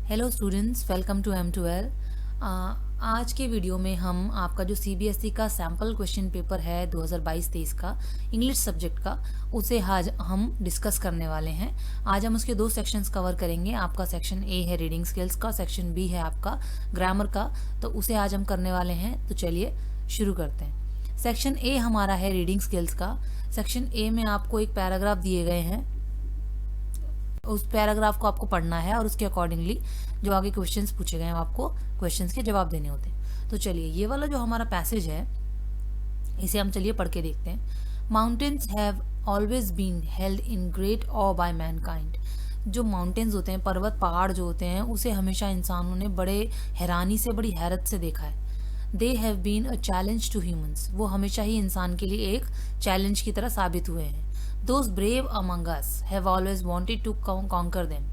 Hello students, welcome to M2L। आज के video में हम आपका जो CBSE का सैम्पल क्वेश्चन पेपर है 2022-23 का इंग्लिश सब्जेक्ट का, उसे आज हम डिस्कस करने वाले हैं। आज हम उसके दो सेक्शंस कवर करेंगे। आपका सेक्शन ए है रीडिंग स्किल्स का, सेक्शन बी है आपका ग्रामर का, तो उसे आज हम करने वाले हैं। तो चलिए शुरू करते हैं। सेक्शन ए हमारा है रीडिंग स्किल्स का। सेक्शन ए में आपको एक पैराग्राफ दिए गए हैं, उस पैराग्राफ को आपको पढ़ना है और उसके अकॉर्डिंगली जो आगे क्वेश्चंस पूछे गए हैं आपको क्वेश्चंस के जवाब देने होते हैं। तो चलिए ये वाला जो हमारा पैसेज है इसे हम चलिए पढ़ के देखते हैं। Mountains have always been held in great awe by mankind. जो माउंटेन्स होते हैं, पर्वत पहाड़ जो होते हैं, उसे हमेशा इंसानों ने बड़े हैरानी से, बड़ी हैरत से देखा है। They have been a challenge to humans. वो हमेशा ही इंसान के लिए एक चैलेंज की तरह साबित हुए हैं। Those brave among us have always wanted to conquer them.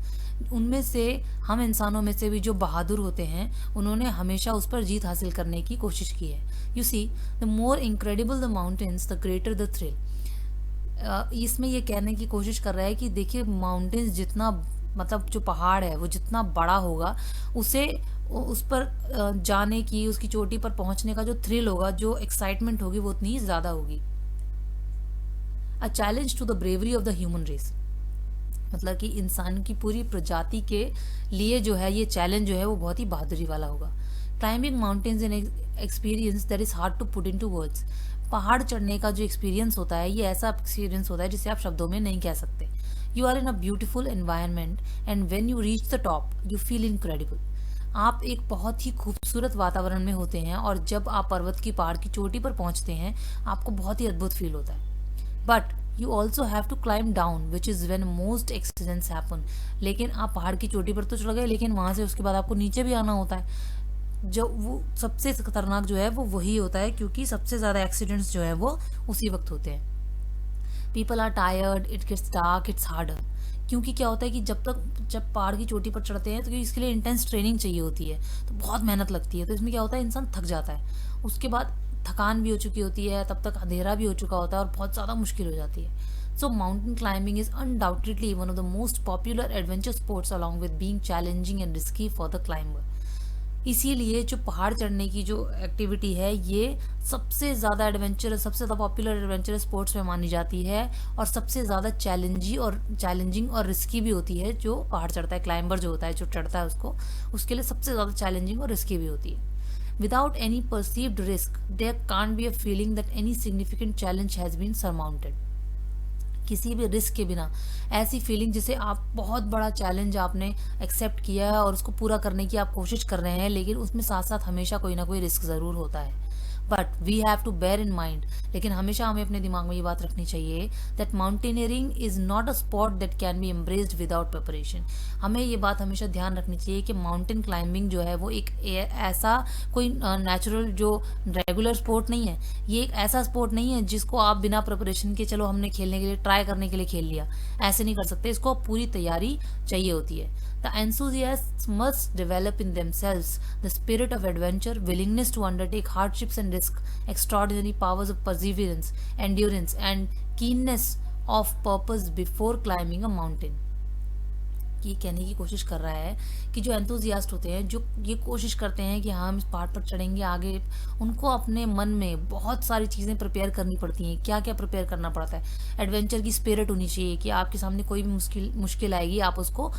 उनमें से, हम इंसानों में से भी जो बहादुर होते हैं, उन्होंने हमेशा उस पर जीत हासिल करने की कोशिश की है। You see, the more incredible the mountains the greater the thrill. इसमें ये कहने की कोशिश कर रहा है कि देखिए, माउंटेन्स जितना, मतलब जो पहाड़ है वो जितना बड़ा होगा, उसे उस पर जाने की, उसकी चोटी पर पहुंचने का जो थ्रिल होगा, जो एक्साइटमेंट होगी, वो उतनी ही ज्यादा होगी। A challenge to the bravery of the human race. मतलब कि इंसान की पूरी प्रजाति के लिए जो है ये चैलेंज जो है वो बहुत ही बहादुरी वाला होगा। Climbing mountains in experience that is hard to put into words. पहाड़ चढ़ने का जो एक्सपीरियंस होता है, ये ऐसा एक्सपीरियंस होता है जिसे आप शब्दों में नहीं कह सकते। You are in a beautiful environment and when you reach the top you feel incredible. आप एक बहुत ही खूबसूरत वातावरण में होते हैं और जब आप पर्वत की, पहाड़ की चोटी पर पहुंचते हैं, आपको बहुत ही अद्भुत फील होता है। But you also have to climb down which is when most accidents happen. लेकिन आप पहाड़ की चोटी पर तो चढ़ गए, लेकिन वहां से उसके बाद आपको नीचे भी आना होता है। जो वो सबसे खतरनाक जो है वो वही होता है, क्योंकि सबसे ज्यादा एक्सीडेंट्स जो है वो उसी वक्त होते हैं। People are tired, it gets dark, it's harder. क्योंकि क्या होता है कि जब पहाड़ की चोटी पर चढ़ते हैं तो इसके लिए इंटेंस ट्रेनिंग चाहिए होती है, तो बहुत मेहनत लगती है। तो इसमें क्या होता है, इंसान थक जाता है। उसके बाद थकान भी हो चुकी होती है, तब तक अंधेरा भी हो चुका होता है और बहुत ज़्यादा मुश्किल हो जाती है। So mountain climbing is undoubtedly one of the most popular adventure sports along with being challenging and risky for the climber. इसीलिए जो पहाड़ चढ़ने की जो एक्टिविटी है, ये सबसे ज़्यादा एडवेंचरस, सबसे ज़्यादा पॉपुलर एडवेंचरस स्पोर्ट्स में मानी जाती है और सबसे ज़्यादा चैलेंजिंग और रिस्की भी होती है। जो पहाड़ चढ़ता है, क्लाइंबर जो होता है, जो चढ़ता है, उसके लिए सबसे ज़्यादा चैलेंजिंग और रिस्की भी होती है। Without any perceived risk, there can't be a feeling that any significant challenge has been surmounted. किसी भी रिस्क के बिना ऐसी फीलिंग, जिसे आप बहुत बड़ा चैलेंज आपने एक्सेप्ट किया है और उसको पूरा करने की आप कोशिश कर रहे हैं, लेकिन उसमें साथ साथ हमेशा कोई ना कोई रिस्क ज़रूर होता है। But we have to bear in mind, लेकिन हमेशा हमें अपने दिमाग में ये बात रखनी चाहिए that mountaineering is not a sport that can be embraced without preparation. हमें ये बात हमेशा ध्यान रखनी चाहिए कि माउंटेन क्लाइंबिंग जो है वो एक ऐसा कोई नेचुरल जो रेगुलर स्पोर्ट नहीं है। ये एक ऐसा स्पोर्ट नहीं है जिसको आप बिना प्रिपरेशन के, चलो हमने खेलने के लिए, ट्राई करने के लिए खेल लिया, ऐसे नहीं कर सकते। इसको पूरी तैयारी चाहिए होती है। The enthusiasts must develop in themselves the spirit of adventure, willingness to undertake hardships and risk, extraordinary powers of perseverance, endurance, and keenness of purpose before climbing a mountain. ये कहने की कोशिश कर रहा है कि जो एंथुजियास्ट होते हैं, जो ये कोशिश करते हैं कि हाँ हम इस पहाड़ पर चढ़ेंगे आगे, उनको अपने मन में बहुत सारी चीज़ें प्रिपेयर करनी पड़ती हैं। क्या क्या प्रिपेयर करना पड़ता है? एडवेंचर की स्पिरिट होनी चाहिए कि आपके सामने कोई भी मुश्किल आएगी, आप उसको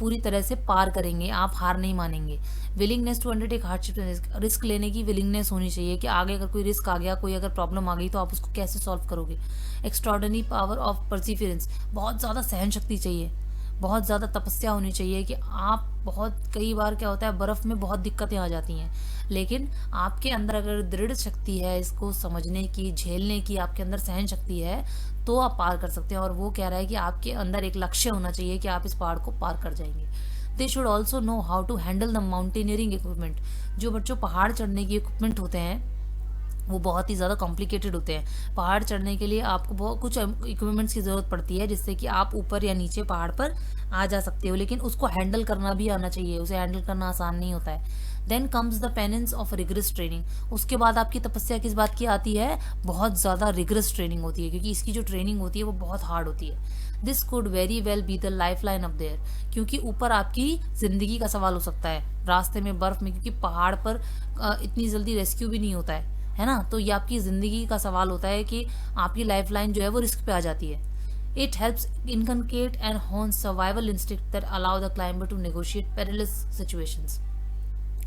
पूरी तरह से पार करेंगे, आप हार नहीं मानेंगे। Willingness to undertake hardship, risk लेने की विलिंगनेस होनी चाहिए कि आगे अगर कोई रिस्क आ गया, कोई अगर प्रॉब्लम आ गई, तो आप उसको कैसे सॉल्व करोगे। एक्स्ट्राऑर्डिनरी पावर ऑफ परसिफरेंस, बहुत ज़्यादा सहन शक्ति चाहिए, बहुत ज़्यादा तपस्या होनी चाहिए कि आप कई बार क्या होता है, बर्फ़ में बहुत दिक्कतें आ जाती हैं, लेकिन आपके अंदर अगर दृढ़ शक्ति है इसको समझने की, झेलने की, आपके अंदर सहन शक्ति है, तो आप पार कर सकते हैं। और वो कह रहा है कि आपके अंदर एक लक्ष्य होना चाहिए कि आप इस पहाड़ को पार कर जाएंगे। They should also know how to handle the mountaineering equipment. जो बच्चों पहाड़ चढ़ने की इक्विपमेंट होते हैं, वो बहुत ही ज़्यादा कॉम्प्लिकेटेड होते हैं। पहाड़ चढ़ने के लिए आपको बहुत कुछ इक्विपमेंट्स की ज़रूरत पड़ती है, जिससे कि आप ऊपर या नीचे पहाड़ पर आ जा सकते हो, लेकिन उसको हैंडल करना भी आना चाहिए, उसे हैंडल करना आसान नहीं होता है। Then comes the penance of rigorous training. उसके बाद आपकी तपस्या किस बात की आती है? बहुत ज़्यादा रिगरस ट्रेनिंग होती है, क्योंकि इसकी जो ट्रेनिंग होती है वो बहुत हार्ड होती है। This could very well be the life line of their, क्योंकि ऊपर आपकी ज़िंदगी का सवाल हो सकता है रास्ते में बर्फ़ में, क्योंकि पहाड़ पर इतनी जल्दी रेस्क्यू भी नहीं होता है ना। तो ये आपकी ज़िंदगी का सवाल होता है कि आपकी लाइफ लाइन जो है वो रिस्क पे आ जाती है। It helps inculcate and hone survival instinct that allow the climber to negotiate perilous situations.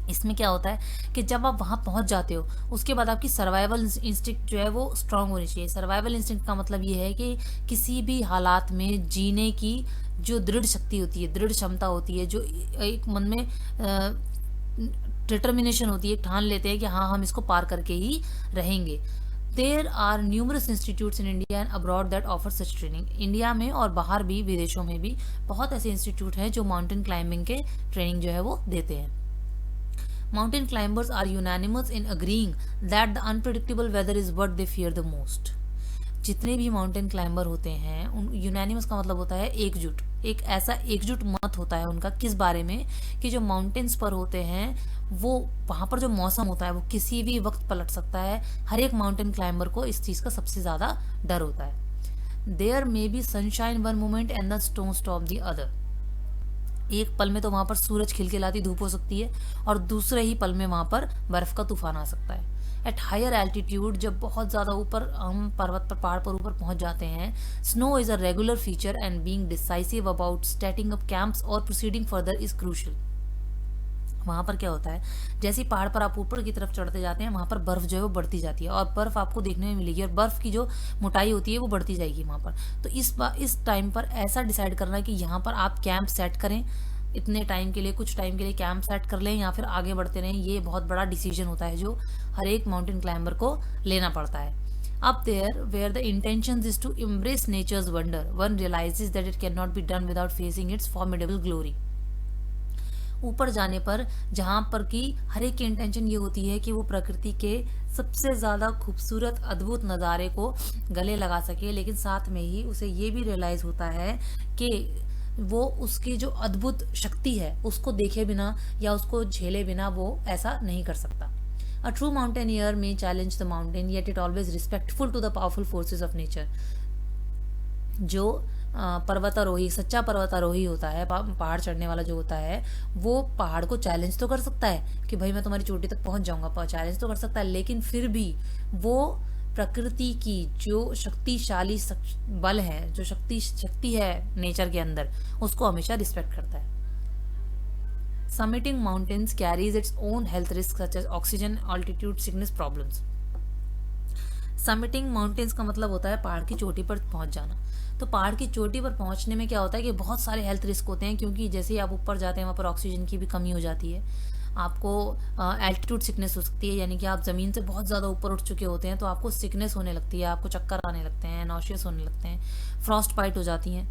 इसमें क्या होता है कि जब आप वहाँ पहुँच जाते हो, उसके बाद आपकी सर्वाइवल इंस्टिंक्ट जो है वो स्ट्रांग होनी चाहिए। सर्वाइवल इंस्टिंक्ट का मतलब ये है कि किसी भी हालात में जीने की जो दृढ़ शक्ति होती है, दृढ़ क्षमता होती है, जो एक मन में डिटर्मिनेशन होती है, ठान लेते हैं कि हाँ हम इसको पार करके ही रहेंगे। There are numerous institutes in India and abroad that offer such training. India में और बाहर भी, विदेशों में भी बहुत ऐसे इंस्टीट्यूट हैं जो माउंटेन क्लाइंबिंग के ट्रेनिंग जो है वो देते हैं। Mountain climbers are unanimous in agreeing that the unpredictable weather is what they fear the most. जितने भी माउंटेन क्लाइंबर होते हैं, उन यूनानिमस का मतलब होता है एकजुट। एक ऐसा एकजुट मत होता है उनका किस बारे में कि जो माउंटेन्स पर होते हैं, वो वहाँ पर जो मौसम होता है वो किसी भी वक्त पलट सकता है। हर एक माउंटेन क्लाइंबर को इस चीज़ का सबसे ज़्यादा डर होता है। There may be sunshine one moment and the stone stop the other. एक पल में तो वहाँ पर सूरज खिलखिलाती धूप हो सकती है, और दूसरे ही पल में वहाँ पर बर्फ का तूफान आ सकता है। एट हायर एल्टीट्यूड, जब बहुत ज़्यादा ऊपर हम पर्वत पर, पहाड़ पर ऊपर पहुँच जाते हैं, snow is a regular feature and being decisive about setting up camps और प्रोसीडिंग फर्दर इज क्रूशल। वहाँ पर क्या होता है, जैसे पहाड़ पर आप ऊपर की तरफ चढ़ते जाते हैं, वहाँ पर बर्फ़ जो है वो बढ़ती जाती है, और बर्फ़ आपको देखने में मिलेगी, और बर्फ़ की जो मोटाई होती है वो बढ़ती जाएगी वहाँ पर। तो इस टाइम पर ऐसा डिसाइड करना है कि यहाँ पर आप कैंप सेट करें, इतने टाइम के लिए, कुछ टाइम के लिए कैंप सेट कर लें, या फिर आगे बढ़ते रहें। ये बहुत बड़ा डिसीजन होता है जो हर एक माउंटेन क्लाइंबर को लेना पड़ता है। Up there, where the intention is to embrace nature's wonder, one realizes that it cannot be done without facing its formidable glory. ऊपर जाने पर जहाँ पर कि हर एक की इंटेंशन ये होती है कि वो प्रकृति के सबसे ज़्यादा खूबसूरत अद्भुत नज़ारे को गले लगा सके, लेकिन साथ में ही उसे ये भी रियलाइज़ होता है कि वो उसकी जो अद्भुत शक्ति है उसको देखे बिना या उसको झेले बिना वो ऐसा नहीं कर सकता। A true mountaineer may challenge the mountain, yet it always respectful to the powerful forces of nature. जो पर्वतारोही, सच्चा पर्वतारोही होता है, पहाड़ चढ़ने वाला जो होता है, वो पहाड़ को चैलेंज तो कर सकता है कि भाई मैं तुम्हारी चोटी तक पहुंच जाऊंगा, चैलेंज तो कर सकता है, लेकिन फिर भी वो प्रकृति की जो शक्तिशाली बल है, जो शक्ति है नेचर के अंदर, उसको हमेशा रिस्पेक्ट करता है। Summiting mountains carries its own health risks such as oxygen, altitude sickness problems. Summiting mountains का मतलब होता है पहाड़ की चोटी पर पहुंच जाना। तो पहाड़ की चोटी पर पहुंचने में क्या होता है कि बहुत सारे हेल्थ रिस्क होते हैं, क्योंकि जैसे ही आप ऊपर जाते हैं वहाँ पर ऑक्सीजन की भी कमी हो जाती है। आपको एल्टीट्यूड सिकनेस हो सकती है, यानी कि आप ज़मीन से बहुत ज़्यादा ऊपर उठ चुके होते हैं तो आपको सिकनेस होने लगती है, आपको चक्कर आने लगते हैं, नॉशियस होने लगते हैं, फ्रॉस्ट बाइट हो जाती हैं।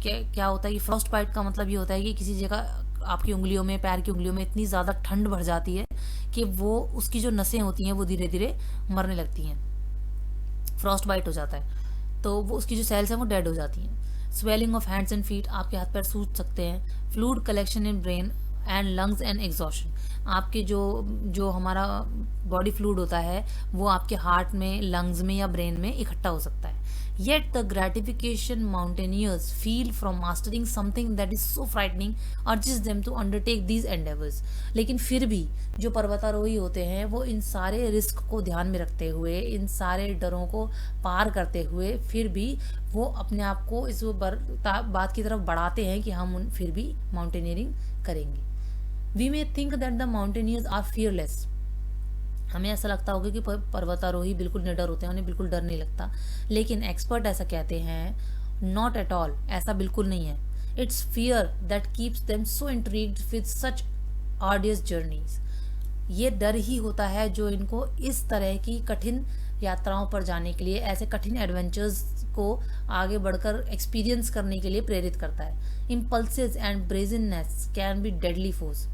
क्या होता है कि फ्रॉस्ट बाइट का मतलब ये होता है कि किसी जगह आपकी उंगलियों में, पैर की उंगलियों में इतनी ज़्यादा ठंड बढ़ जाती है कि वो उसकी जो नसें होती हैं वो धीरे धीरे मरने लगती हैं। फ्रॉस्ट बाइट हो जाता है तो वो उसकी जो सेल्स हैं वो डेड हो जाती हैं। Swelling of hands and feet, आपके हाथ पैर सूज सकते हैं। Fluid collection in brain and lungs and exhaustion, आपके जो हमारा बॉडी फ्लूइड होता है वो आपके हार्ट में, लंग्स में या ब्रेन में इकट्ठा हो सकता है। Yet the gratification mountaineers feel from mastering something that is so frightening urges them to undertake these endeavors. लेकिन फिर भी जो पर्वतारोही होते हैं वो इन सारे रिस्क को ध्यान में रखते हुए, इन सारे डरों को पार करते हुए, फिर भी वो अपने आप को इस बात की तरफ बढ़ाते हैं कि हम फिर भी माउंटेनियरिंग करेंगे। We may think that the mountaineers are fearless. हमें ऐसा लगता होगा कि पर्वतारोही बिल्कुल निडर होते हैं, उन्हें बिल्कुल डर नहीं लगता, लेकिन एक्सपर्ट ऐसा कहते हैं नॉट एट ऑल, ऐसा बिल्कुल नहीं है। It's fear that keeps them so intrigued with such arduous journeys. ये डर ही होता है जो इनको इस तरह की कठिन यात्राओं पर जाने के लिए, ऐसे कठिन एडवेंचर्स को आगे बढ़कर एक्सपीरियंस करने के लिए प्रेरित करता है। Impulses and brazenness can be deadly force.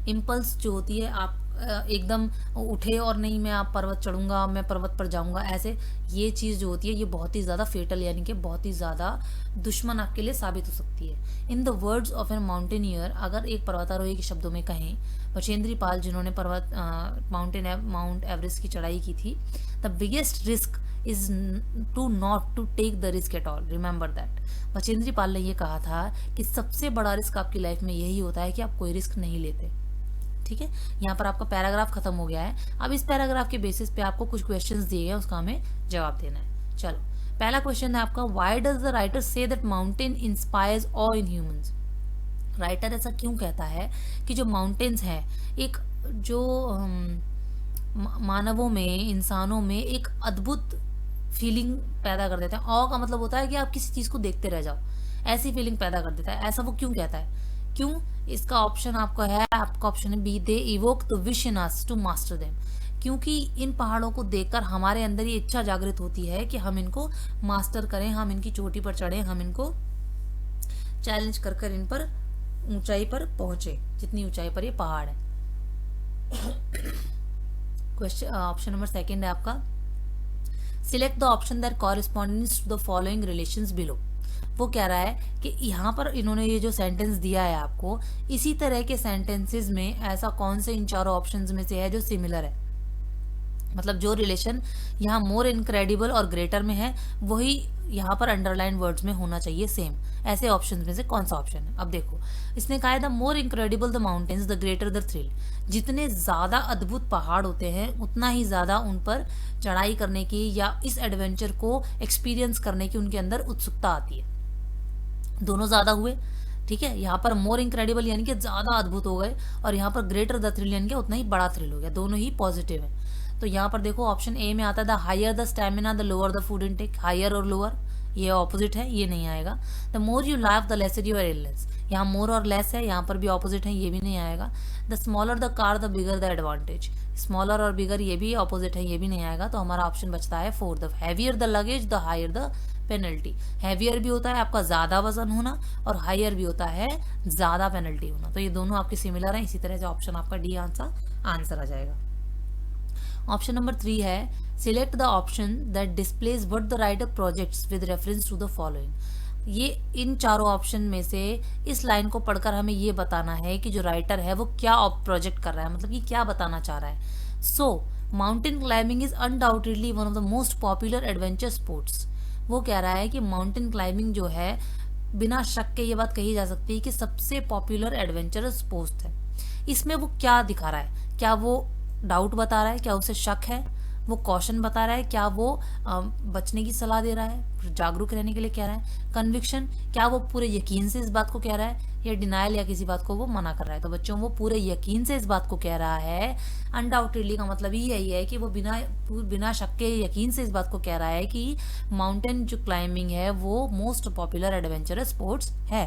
Impulse जो होती है, आप एकदम उठे और नहीं मैं आप पर्वत चढ़ूंगा, मैं पर्वत पर जाऊंगा, ऐसे ये चीज़ जो होती है ये बहुत ही ज़्यादा फेटल यानी कि बहुत ही ज़्यादा दुश्मन आपके लिए साबित हो सकती है। In the words of an mountaineer, अगर एक पर्वतारोही के शब्दों में कहें, बचेंद्री पाल जिन्होंने माउंट एवरेस्ट की चढ़ाई की थी, the biggest risk is to not to take the risk at all, remember that. Bachendri Pal ने ये कहा था कि सबसे बड़ा रिस्क आपकी लाइफ में यही होता है कि आप कोई रिस्क नहीं लेते। ठीक है, यहाँ पर आपका पैराग्राफ खत्म हो गया है। अब इस पैराग्राफ के बेसिस पे आपको कुछ क्वेश्चंस दिए गए, उसका हमें जवाब देना है। चलो, पहला क्वेश्चन है आपका, why does the writer say that mountain inspires awe in humans. Writer ऐसा क्यों कहता है कि जो माउंटेन्स हैं एक जो मानवों में, इंसानों में एक अद्भुत फीलिंग पैदा कर देता है। ऑ का मतलब होता है कि आप किसी चीज को देखते रह जाओ, ऐसी फीलिंग पैदा कर देता है। ऐसा वो क्यों कहता है, क्यों? इसका ऑप्शन आपका है, आपका ऑप्शन है B, they evoke the wish in us to master them. क्योंकि इन पहाड़ों को देखकर हमारे अंदर ये इच्छा जागृत होती है कि हम इनको मास्टर करें, हम इनकी चोटी पर चढ़े, हम इनको चैलेंज कर कर इन पर ऊंचाई पर पहुंचे, जितनी ऊंचाई पर ये पहाड़ है। क्वेश्चन ऑप्शन नंबर सेकंड है आपका, select the option that corresponds to the following relations below. वो कह रहा है कि यहाँ पर इन्होंने ये जो सेंटेंस दिया है आपको, इसी तरह के सेंटेंसेस में ऐसा कौन से इन चारों ऑप्शंस में से है जो सिमिलर है, मतलब जो रिलेशन यहाँ मोर इनक्रेडिबल और ग्रेटर में है वही यहाँ पर अंडरलाइन वर्ड्स में होना चाहिए सेम। ऐसे ऑप्शंस में से कौन सा ऑप्शन है? अब देखो, इसने कहा है the more incredible the mountains the greater the thrill. जितने ज्यादा अद्भुत पहाड़ होते हैं उतना ही ज्यादा उन पर चढ़ाई करने की या इस एडवेंचर को एक्सपीरियंस करने की उनके अंदर उत्सुकता आती है। दोनों ज्यादा हुए, ठीक है। यहाँ पर मोर इनक्रेडिबल यानी कि ज्यादा अद्भुत हो गए, और यहाँ पर ग्रेटर द थ्रिल यानी कि उतना ही बड़ा थ्रिल हो गया। दोनों ही पॉजिटिव है। तो यहाँ पर देखो ऑप्शन ए में आता है the higher the stamina the lower the food intake. Higher और लोअर ये ऑपोजिट है, ये नहीं आएगा। The more you live the lesser your illness, यहाँ मोर और लेस है, यहाँ पर भी ऑपोजिट है, ये भी नहीं आएगा। The smaller the car the bigger the advantage, smaller और बिगर ये भी ऑपोजिट है, ये भी नहीं आएगा। तो हमारा ऑप्शन बचता है four, the heavier the luggage the higher the penalty. Heavier भी होता है आपका ज्यादा वजन होना, और हायर भी होता है ज्यादा पेनल्टी होना। तो ये दोनों आपके सिमिलर हैं, इसी तरह से ऑप्शन आपका डी आंसर आ जाएगा। ऑप्शन नंबर 3 है, select the option that displays what the writer projects with reference to the following. ये इन चारों ऑप्शन में से इस लाइन को पढ़कर हमें ये बताना है कि जो राइटर है वो क्या प्रोजेक्ट कर रहा है, मतलब कि क्या बताना चाह रहा है। So mountain climbing is undoubtedly one of the most popular adventure sports. वो कह रहा है कि माउंटेन क्लाइंबिंग जो है बिना शक के ये बात कही जा सकती है कि सबसे पॉपुलर एडवेंचरस स्पोर्ट्स है। इसमें वो क्या दिखा रहा है? क्या वो डाउट बता रहा है? क्या उसे शक है? वो कॉशन बता रहा है? क्या वो बचने की सलाह दे रहा है, जागरूक रहने के लिए कह रहा है? कन्विक्शन, क्या वो पूरे यकीन से इस बात को कह रहा है, या डिनायल या किसी बात को वो मना कर रहा है? तो बच्चों वो पूरे यकीन से इस बात को कह रहा है। अनडाउटेडली का मतलब ही यही है कि वो बिना शक के यकीन से इस बात को कह रहा है कि माउंटेन जो क्लाइंबिंग है वो मोस्ट पॉपुलर एडवेंचरस स्पोर्ट्स है।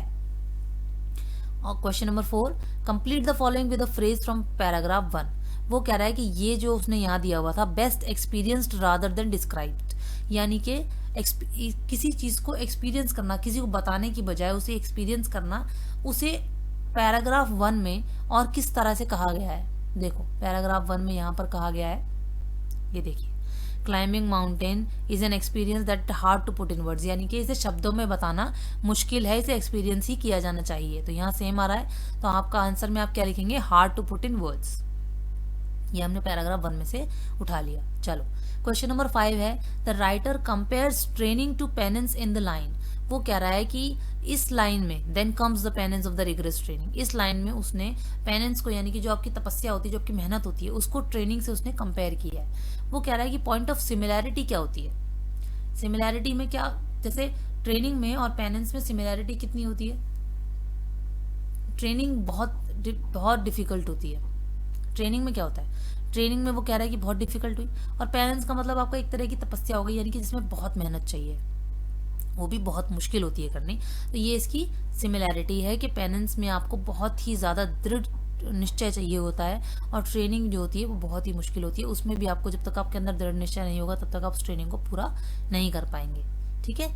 और question number 4, complete the following with a phrase from paragraph 1। वो कह रहा है कि ये जो उसने यहाँ दिया हुआ था, best experienced rather than described, यानी कि किसी चीज को एक्सपीरियंस करना, किसी को बताने की बजाय उसे एक्सपीरियंस करना, उसे पैराग्राफ 1 में और किस तरह से कहा गया है। देखो पैराग्राफ 1 में यहाँ पर कहा गया है, ये देखिए, climbing mountain is an experience that hard to put in words, यानी कि इसे शब्दों में बताना मुश्किल है, इसे एक्सपीरियंस ही किया जाना चाहिए। तो यहाँ सेम आ रहा है, तो आपका आंसर में आप क्या लिखेंगे? Hard to put in words. ये हमने पैराग्राफ 1 में से उठा लिया। चलो क्वेश्चन नंबर 5 है, the writer compares training to penance in the line. वो कह रहा है कि इस लाइन में then comes the penance of the rigorous training, इस लाइन में उसने पेनेंस को, यानी कि जो आपकी तपस्या होती है, जो आपकी मेहनत होती है, उसको ट्रेनिंग से उसने कंपेयर किया है। वो कह रहा है कि पॉइंट ऑफ सिमिलैरिटी क्या होती है। सिमिलैरिटी में क्या, जैसे ट्रेनिंग में और पेनेंस में सिमिलैरिटी कितनी होती है? ट्रेनिंग बहुत डिफिकल्ट होती है। ट्रेनिंग में क्या होता है? ट्रेनिंग में वो कह रहा है कि बहुत डिफिकल्ट हुई, और पेनेंस का मतलब आपका एक तरह की तपस्या हो गई, यानी कि जिसमें बहुत मेहनत चाहिए, वो भी बहुत मुश्किल होती है करनी। तो ये इसकी सिमिलैरिटी है कि पेनेंस में आपको बहुत ही ज्यादा दृढ़ निश्चय चाहिए होता है, और ट्रेनिंग जो होती है वो बहुत ही मुश्किल होती है। उसमें भी आपको जब तक आपके अंदर दृढ़ निश्चय नहीं होगा तब तक आप उस ट्रेनिंग को पूरा नहीं कर पाएंगे। ठीक है,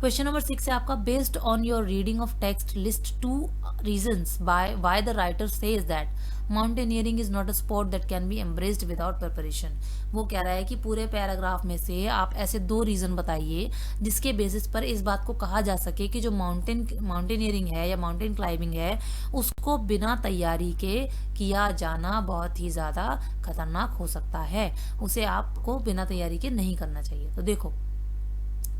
क्वेश्चन नंबर 6 है आपका, based on your reading of text list 2 reasons why the writer says that mountaineering is not a sport that can be embraced without preparation. वो कह रहा है कि पूरे पैराग्राफ में से आप ऐसे 2 रीजन बताइए जिसके बेसिस पर इस बात को कहा जा सके कि जो माउंटेनियरिंग है या माउंटेन क्लाइंबिंग है उसको बिना तैयारी के किया जाना बहुत ही ज़्यादा खतरनाक हो सकता है, उसे आपको बिना तैयारी के नहीं करना चाहिए। तो देखो,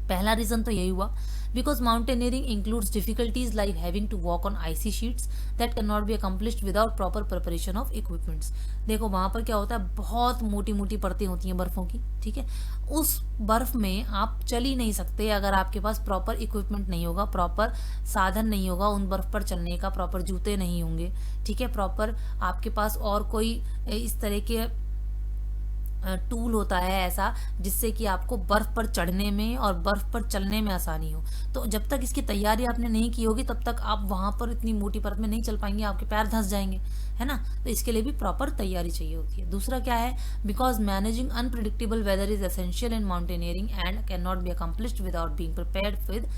पहला रीजन तो यही हुआ, because mountaineering includes difficulties like having to walk on icy sheets that can not be accomplished without proper preparation of equipments. देखो वहां पर क्या होता है, बहुत मोटी मोटी परतें होती हैं बर्फों की, ठीक है, उस बर्फ में आप चल ही नहीं सकते अगर आपके पास प्रॉपर इक्विपमेंट नहीं होगा, प्रॉपर साधन नहीं होगा उन बर्फ पर चलने का, प्रॉपर जूते नहीं होंगे, ठीक है, प्रॉपर आपके पास और कोई इस तरह के टूल होता है ऐसा जिससे कि आपको बर्फ पर चढ़ने में और बर्फ पर चलने में आसानी हो। तो जब तक इसकी तैयारी आपने नहीं की होगी तब तक आप वहां पर इतनी मोटी परत में नहीं चल पाएंगे, आपके पैर धंस जाएंगे, है ना। तो इसके लिए भी प्रॉपर तैयारी चाहिए होती है। दूसरा क्या है, because managing unpredictable weather is essential in mountaineering and can not be accomplished without being prepared with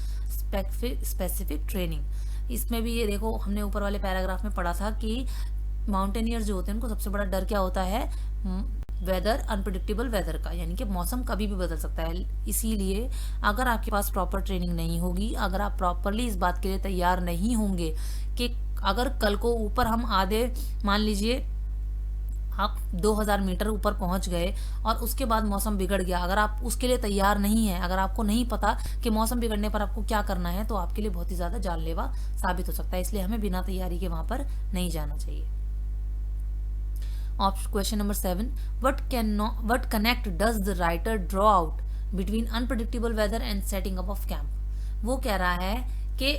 specific training. इसमें भी ये देखो, हमने ऊपर वाले पैराग्राफ में पढ़ा था कि माउंटेनियर्स जो होते हैं उनको सबसे बड़ा डर क्या होता है, वेदर, अनप्रिडिक्टेबल वेदर का, यानी कि मौसम कभी भी बदल सकता है। इसीलिए अगर आपके पास प्रॉपर ट्रेनिंग नहीं होगी, अगर आप प्रॉपरली इस बात के लिए तैयार नहीं होंगे कि अगर कल को ऊपर हम आधे, मान लीजिए आप 2000 मीटर ऊपर पहुंच गए और उसके बाद मौसम बिगड़ गया, अगर आप उसके लिए तैयार नहीं है, अगर आपको नहीं पता कि मौसम बिगड़ने पर आपको क्या करना है, तो आपके लिए बहुत ही ज्यादा जानलेवा साबित हो सकता है। इसलिए हमें बिना तैयारी के वहां पर नहीं जाना चाहिए। Question number 7, what connect does the writer draw out between unpredictable weather and setting up of camp? वो कह रहा है कि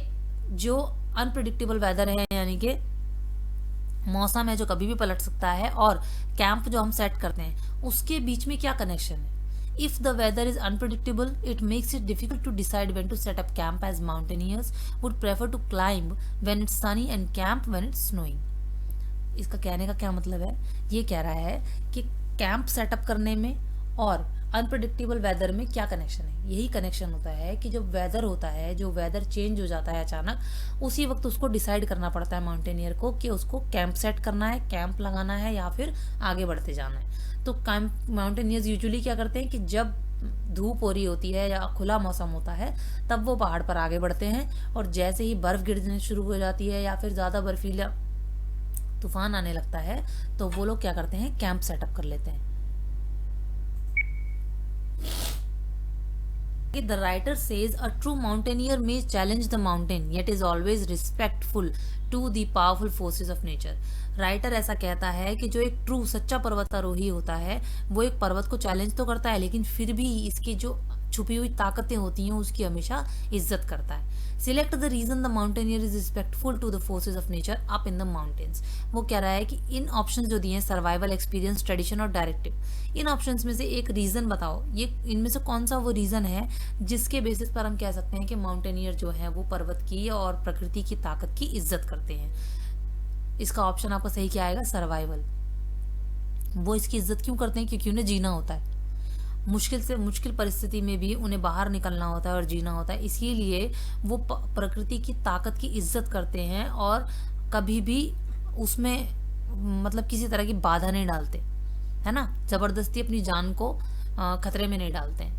जो अनप्रिडिक्टेबल वेदर है, यानी कि मौसम है जो कभी भी पलट सकता है, और कैंप जो हम सेट करते हैं उसके बीच में क्या कनेक्शन है। If the weather is unpredictable, it makes it difficult to decide when to set up camp, as mountaineers would prefer to climb when it's sunny and camp when it's snowing. इसका कहने का क्या मतलब है, ये कह रहा है कि कैंप सेटअप करने में और अनप्रिडिक्टेबल वेदर में क्या कनेक्शन है। यही कनेक्शन होता है कि जब वेदर होता है, जो वेदर चेंज हो जाता है अचानक, उसी वक्त उसको डिसाइड करना पड़ता है माउंटेनियर को कि उसको कैंप सेट करना है, कैंप लगाना है या फिर आगे बढ़ते जाना है। तो कैंप माउंटेनियर्स यूजुअली क्या करते हैं कि जब धूप हो रही होती है या खुला मौसम होता है तब वो पहाड़ पर आगे बढ़ते हैं, और जैसे ही बर्फ गिरने शुरू हो जाती है या फिर ज्यादा बर्फीला तूफान आने लगता है तो वो लोग क्या करते हैं, कैंप सेटअप कर लेते हैं। The writer says a true mountaineer may challenge the mountain yet is always respectful to the powerful forces of nature. Writer ऐसा कहता है कि जो एक ट्रू सच्चा पर्वतारोही होता है वो एक पर्वत को चैलेंज तो करता है लेकिन फिर भी इसकी जो छुपी हुई ताकतें होती हैं उसकी हमेशा इज्जत करता है। Select the reason the mountaineer is respectful to the forces of nature up in the mountains. वो कह रहा है कि इन ऑप्शंस जो दिए हैं, सर्वाइवल, एक्सपीरियंस, ट्रेडिशन और डायरेक्टिव, इन ऑप्शंस में से एक रीजन बताओ, ये इनमें से कौन सा वो रीजन है जिसके बेसिस पर हम कह सकते हैं कि माउंटेनियर जो है वो पर्वत की और प्रकृति की ताकत की इज्जत करते हैं। इसका ऑप्शन आपका सही क्या आएगा, सर्वाइवल। वो इसकी इज्जत क्यों करते हैं, क्योंकि उन्हें जीना होता है, मुश्किल से मुश्किल परिस्थिति में भी उन्हें बाहर निकलना होता है और जीना होता है, इसीलिए वो प्रकृति की ताकत की इज्जत करते हैं और कभी भी उसमें मतलब किसी तरह की बाधा नहीं डालते, है ना, जबरदस्ती अपनी जान को खतरे में नहीं डालते हैं।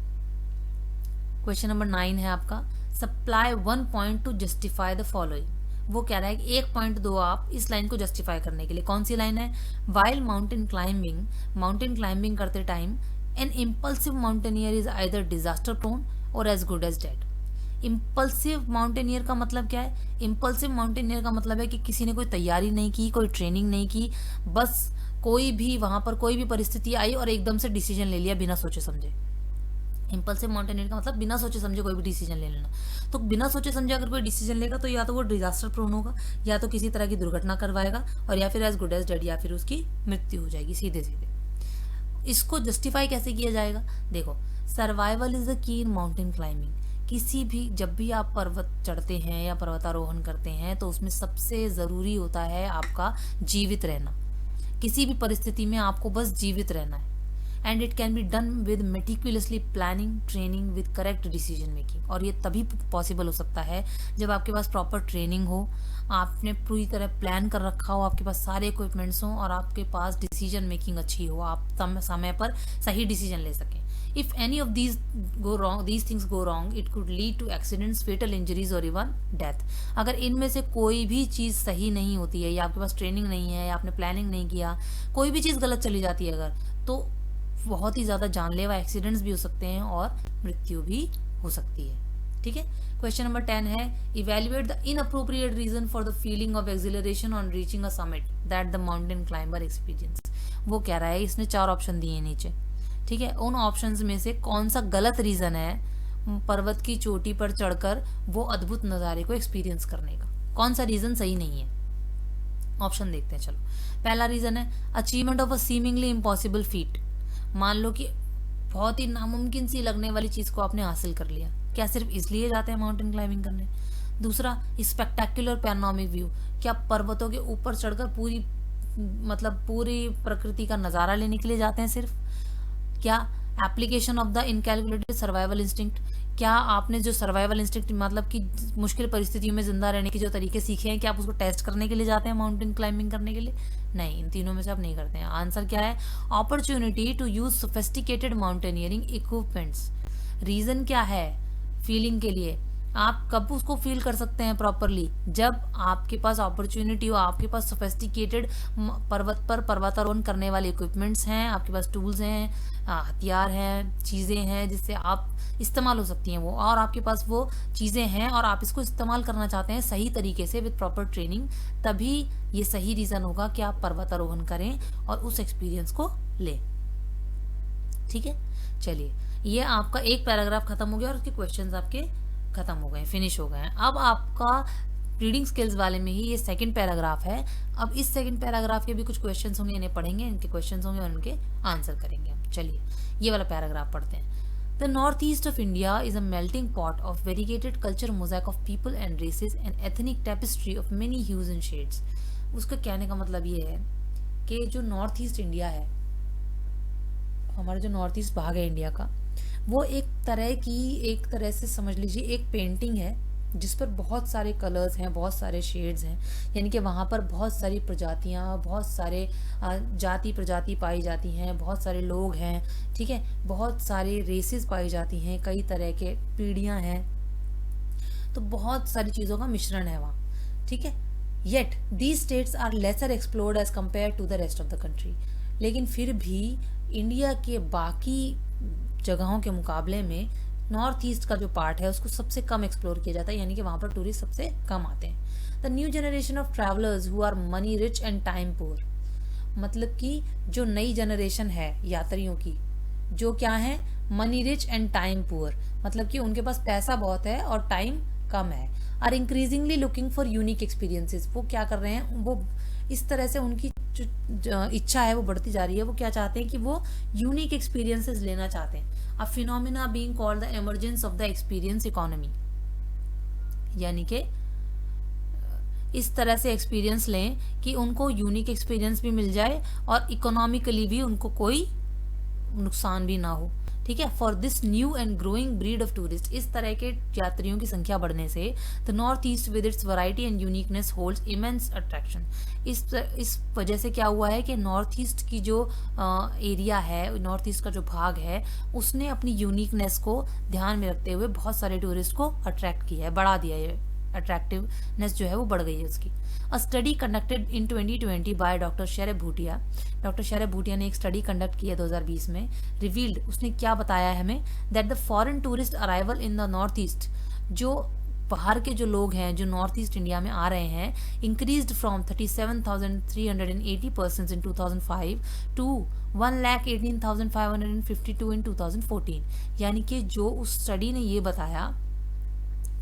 क्वेश्चन नंबर 9 है आपका, supply 1 point two justify the following. वो कह रहा है कि 1 पॉइंट दो आप इस लाइन को जस्टिफाई करने के लिए। कौन सी लाइन है, वाइल माउंटेन क्लाइंबिंग करते time an impulsive mountaineer is either disaster prone or as good as dead. Impulsive mountaineer का मतलब क्या है, इम्पल्सिव माउंटेनियर का मतलब है कि किसी ने कोई तैयारी नहीं की, कोई ट्रेनिंग नहीं की, बस कोई भी वहां पर कोई भी परिस्थिति आई और एकदम से डिसीजन ले लिया बिना सोचे समझे। इम्पल्सिव माउंटेनियर का मतलब बिना सोचे समझे कोई भी डिसीजन ले लेना। तो बिना सोचे समझे अगर कोई डिसीजन लेगा तो या तो वो डिजास्टर प्रोन होगा, या तो किसी तरह की दुर्घटना करवाएगा, और या फिर एज गुड एज डेड, या फिर उसकी मृत्यु हो जाएगी सीधे सीधे। इसको जस्टिफाई कैसे किया जाएगा, देखो, survival is the key in mountain climbing. किसी भी, जब भी आप पर्वत चढ़ते हैं या पर्वतारोहण करते हैं तो उसमें सबसे जरूरी होता है आपका जीवित रहना। किसी भी परिस्थिति में आपको बस जीवित रहना and it can be done with meticulously planning, training, with correct decision making. और ये तभी पॉसिबल हो सकता है जब आपके पास प्रॉपर ट्रेनिंग हो, आपने पूरी तरह प्लान कर रखा हो, आपके पास सारे इक्विपमेंट्स हों और आपके पास डिसीजन मेकिंग अच्छी हो, आप समय पर सही डिसीजन ले सकें। If any of these things go wrong, it could lead to accidents, fatal injuries or even death। अगर इनमें से कोई भी चीज़ सही नहीं होती है, या आपके पास ट्रेनिंग नहीं है, या आपने प्लानिंग नहीं किया, कोई भी चीज़ गलत चली जाती है अगर, तो बहुत ही ज़्यादा जानलेवा एक्सीडेंट्स भी हो सकते हैं और मृत्यु भी हो सकती है। ठीक है। क्वेश्चन नंबर 10 है, evaluate the inappropriate reason for the feeling of exhilaration on reaching a summit that the mountain climber experience. वो कह रहा है, इसने 4 ऑप्शन दिए नीचे। ठीक है, उन ऑप्शंस में से कौन सा गलत रीजन है पर्वत की चोटी पर चढ़कर वो अद्भुत नज़ारे को एक्सपीरियंस करने का, कौन सा रीजन सही नहीं है। ऑप्शन देखते हैं, चलो। पहला रीजन है achievement of a seemingly impossible feet. मान लो कि बहुत ही नामुमकिन सी लगने वाली चीज को आपने हासिल कर लिया, क्या सिर्फ इसलिए जाते हैं माउंटेन क्लाइंबिंग करने। दूसरा, स्पेक्टेक्युलर पैनोरामिक व्यू, क्या पर्वतों के ऊपर चढ़कर पूरी प्रकृति का नजारा लेने के लिए जाते हैं सिर्फ। क्या application of the incalculated survival instinct, क्या आपने जो सर्वाइवल इंस्टिंक्ट मतलब कि मुश्किल परिस्थितियों में जिंदा रहने के जो तरीके सीखे हैं, क्या आप उसको टेस्ट करने के लिए जाते हैं माउंटेन क्लाइंबिंग करने के लिए। नहीं, इन तीनों में से आप नहीं करते हैं। आंसर क्या है, opportunity to use sophisticated mountaineering equipments. Reason क्या है, फीलिंग के लिए। आप कब उसको फील कर सकते हैं प्रॉपरली, जब आपके पास अपॉर्चुनिटी हो, आपके पास सोफिस्टिकेटेड पर्वत पर पर्वतारोहण करने वाले इक्विपमेंट्स हैं, आपके पास टूल्स हैं, हथियार हैं, चीज़ें हैं जिससे आप इस्तेमाल हो सकती हैं वो, और आपके पास वो चीज़ें हैं और आप इसको इस्तेमाल करना चाहते हैं सही तरीके से विद प्रॉपर ट्रेनिंग, तभी ये सही रीज़न होगा कि आप पर्वतारोहण करें और उस एक्सपीरियंस को लें। ठीक है, चलिए, ये आपका एक पैराग्राफ खत्म हो गया और उसके क्वेश्चंस आपके खत्म हो गए, फिनिश हो गए हैं। अब आपका रीडिंग स्किल्स वाले में ही ये सेकंड पैराग्राफ है। अब इस सेकंड पैराग्राफ के भी कुछ क्वेश्चंस होंगे, इन्हें पढ़ेंगे, इनके क्वेश्चंस होंगे और इनके आंसर करेंगे हम। चलिए, ये वाला पैराग्राफ पढ़ते हैं। The north east of India is a melting pot of variegated culture, mosaic of people and races and ethnic tapestry of many hues and shades. उसका कहने का मतलब ये है कि जो नॉर्थ ईस्ट इंडिया है, हमारा जो नॉर्थ ईस्ट भाग है इंडिया का, वो एक तरह से समझ लीजिए एक पेंटिंग है जिस पर बहुत सारे कलर्स हैं, बहुत सारे शेड्स हैं, यानी कि वहाँ पर बहुत सारी प्रजातियाँ, बहुत सारे जाति प्रजाति पाई जाती हैं, बहुत सारे लोग हैं। ठीक है, बहुत सारे रेसेस पाई जाती हैं, कई तरह के पीढ़ियाँ हैं, तो बहुत सारी चीज़ों का मिश्रण है वहाँ। ठीक है, yet these states are lesser explored as compare to the rest of the country. लेकिन फिर भी इंडिया के बाकी जगहों के मुकाबले में नॉर्थ ईस्ट का जो पार्ट है उसको सबसे कम एक्सप्लोर किया जाता है, यानी कि वहाँ पर टूरिस्ट सबसे कम आते हैं। The new generation of travellers who are money rich and time poor, मतलब कि जो नई जनरेशन है यात्रियों की, जो क्या है, money rich and time poor, मतलब कि उनके पास पैसा बहुत है और टाइम कम है। Are increasingly looking for unique experiences, वो क्या कर रहे हैं, वो इस तरह से उनकी जो इच्छा है वो बढ़ती जा रही है। वो क्या चाहते हैं कि वो यूनिक एक्सपीरियंसेस लेना चाहते हैं। A phenomena being called the emergence of the experience economy, यानी कि इस तरह से एक्सपीरियंस लें कि उनको यूनिक एक्सपीरियंस भी मिल जाए और इकोनॉमिकली भी उनको कोई नुकसान भी ना हो। ठीक है, for this new and growing breed of tourist, इस तरह के यात्रियों की संख्या बढ़ने से the north east with its variety and uniqueness holds immense attraction. इस वजह से क्या हुआ है कि नॉर्थ ईस्ट की जो एरिया है, नॉर्थ ईस्ट का जो भाग है, उसने अपनी यूनिकनेस को ध्यान में रखते हुए बहुत सारे टूरिस्ट को अट्रैक्ट किया है, बढ़ा दिया है, अट्रैक्टिवनेस जो है वो बढ़ गई है उसकी। A study conducted in 2020 by doctor Sharad Bhutia, doctor Sharad Bhutia ने एक स्टडी कंडक्ट किया 2020 में, रिवील्ड, उसने क्या बताया है हमें, that the foreign tourist arrival in the north east, जो बाहर के जो लोग हैं जो नॉर्थ ईस्ट इंडिया में आ रहे हैं, increased from 37,380 persons in 2005 to 1,18,552 in 2014। यानी कि जो उस स्टडी ने ये बताया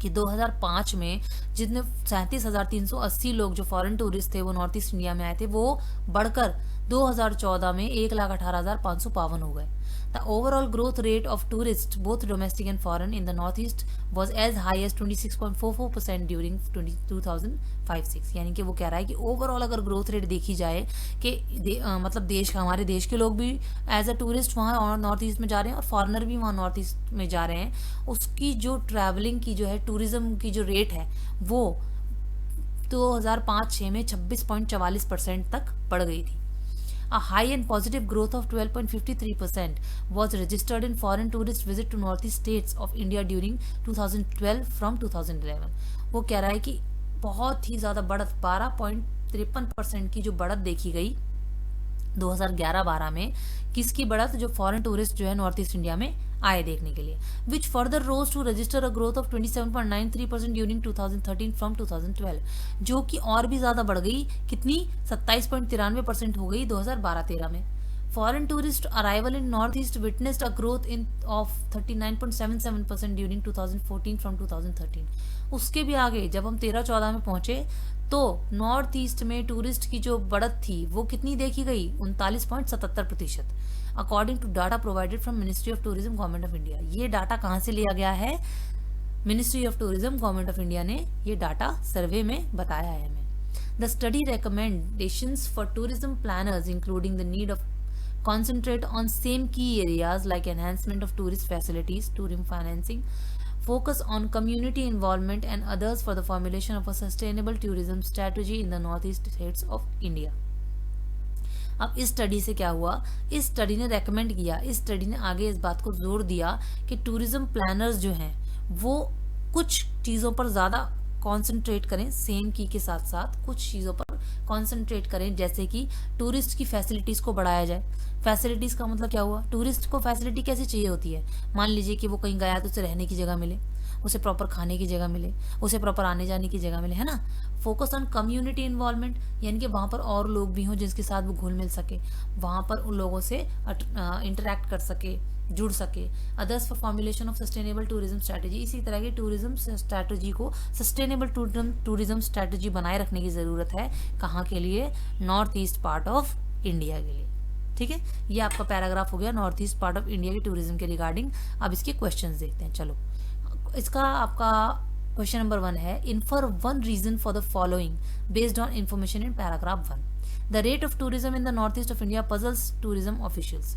कि 2005 में जितने 37,380 लोग जो फॉरेन टूरिस्ट थे वो नॉर्थ ईस्ट इंडिया में आए थे, वो बढ़कर 2014 में 1,18,552 हो गए। The overall growth rate of tourists, both domestic and foreign, in the Northeast was as high as 26.44% during 2005-6. यानी कि वो कह रहा है कि ओवरऑल अगर ग्रोथ रेट देखी जाए कि मतलब देश का, हमारे देश के लोग भी एज अ टूरिस्ट वहाँ नॉर्थ ईस्ट में जा रहे हैं और फॉरेनर भी वहाँ नॉर्थ ईस्ट में जा रहे हैं, उसकी जो ट्रैवलिंग की जो है, टूरिज्म की जो रेट है वो 2005-6 में 26.44% तक बढ़ गई थी. A high and positive growth of 12.53% was registered in foreign tourist visit to northeast states of India during 2012 from 2011. वो कह रहा है कि बहुत ही ज़्यादा बढ़त 12.53% की जो बढ़त देखी गई 2011-12 में. किसकी बढ़त? जो फॉरेन टूरिस्ट जो है नॉर्थ ईस्ट इंडिया में आए देखने के लिए. Which further rose to register a growth of 27.93% during 2013 from 2012, जो कि और भी ज्यादा बढ़ गई. कितनी? 27.93% हो गई 2012-13 में. Foreign tourist arrival in north east witnessed a growth in of 39.77% during 2014 from 2013. उसके भी आगे जब हम 13-14 में पहुंचे तो नॉर्थ ईस्ट में टूरिस्ट की जो बढ़त थी वो कितनी देखी गई? 39.77%, according to data provided from ministry of tourism government of India. ये डाटा कहाँ से लिया गया है? Ministry of tourism government of India ने ये डाटा सर्वे में बताया है हमें. The study recommendations for tourism planners including the need of concentrate on same key areas like enhancement of tourist facilities, tourism financing, focus on community involvement and others for the formulation of a sustainable tourism strategy in the northeast states of India. अब इस study से क्या हुआ? इस study ने recommend किया, इस study ने आगे इस बात को जोर दिया कि टूरिज्म प्लानर्स जो हैं वो कुछ चीज़ों पर ज़्यादा कॉन्सेंट्रेट करें, सेम की के साथ साथ कुछ चीज़ों पर कॉन्सेंट्रेट करें, जैसे कि टूरिस्ट की फैसिलिटीज़ को बढ़ाया जाए. फैसिलिटीज़ का मतलब क्या हुआ? टूरिस्ट को फैसिलिटी कैसे चाहिए होती है? मान लीजिए कि वो कहीं गया तो उसे रहने की जगह मिले, उसे प्रॉपर खाने की जगह मिले, उसे प्रॉपर आने जाने की जगह मिले, है ना. फोकस ऑन कम्युनिटी इन्वॉल्वमेंट, यानी कि वहाँ पर और लोग भी हों जिसके साथ वो घुल मिल सके, वहाँ पर उन लोगों से इंटरेक्ट कर सके, जुड़ सके. Others for formulation of sustainable tourism strategy, इसी तरह की टूरिज्म स्ट्रैटेजी को, सस्टेनेबल टूरिज्म स्ट्रैटेजी बनाए रखने की ज़रूरत है. कहाँ के लिए? North east part of India के लिए. ठीक है, ये आपका पैराग्राफ हो गया north east part of India के टूरिज्म के रिगार्डिंग. अब इसके क्वेश्चंस देखते हैं. चलो, इसका आपका क्वेश्चन नंबर 1 है, infer one reason for the following based on information in paragraph 1. The rate of tourism in the north east of India puzzles tourism officials.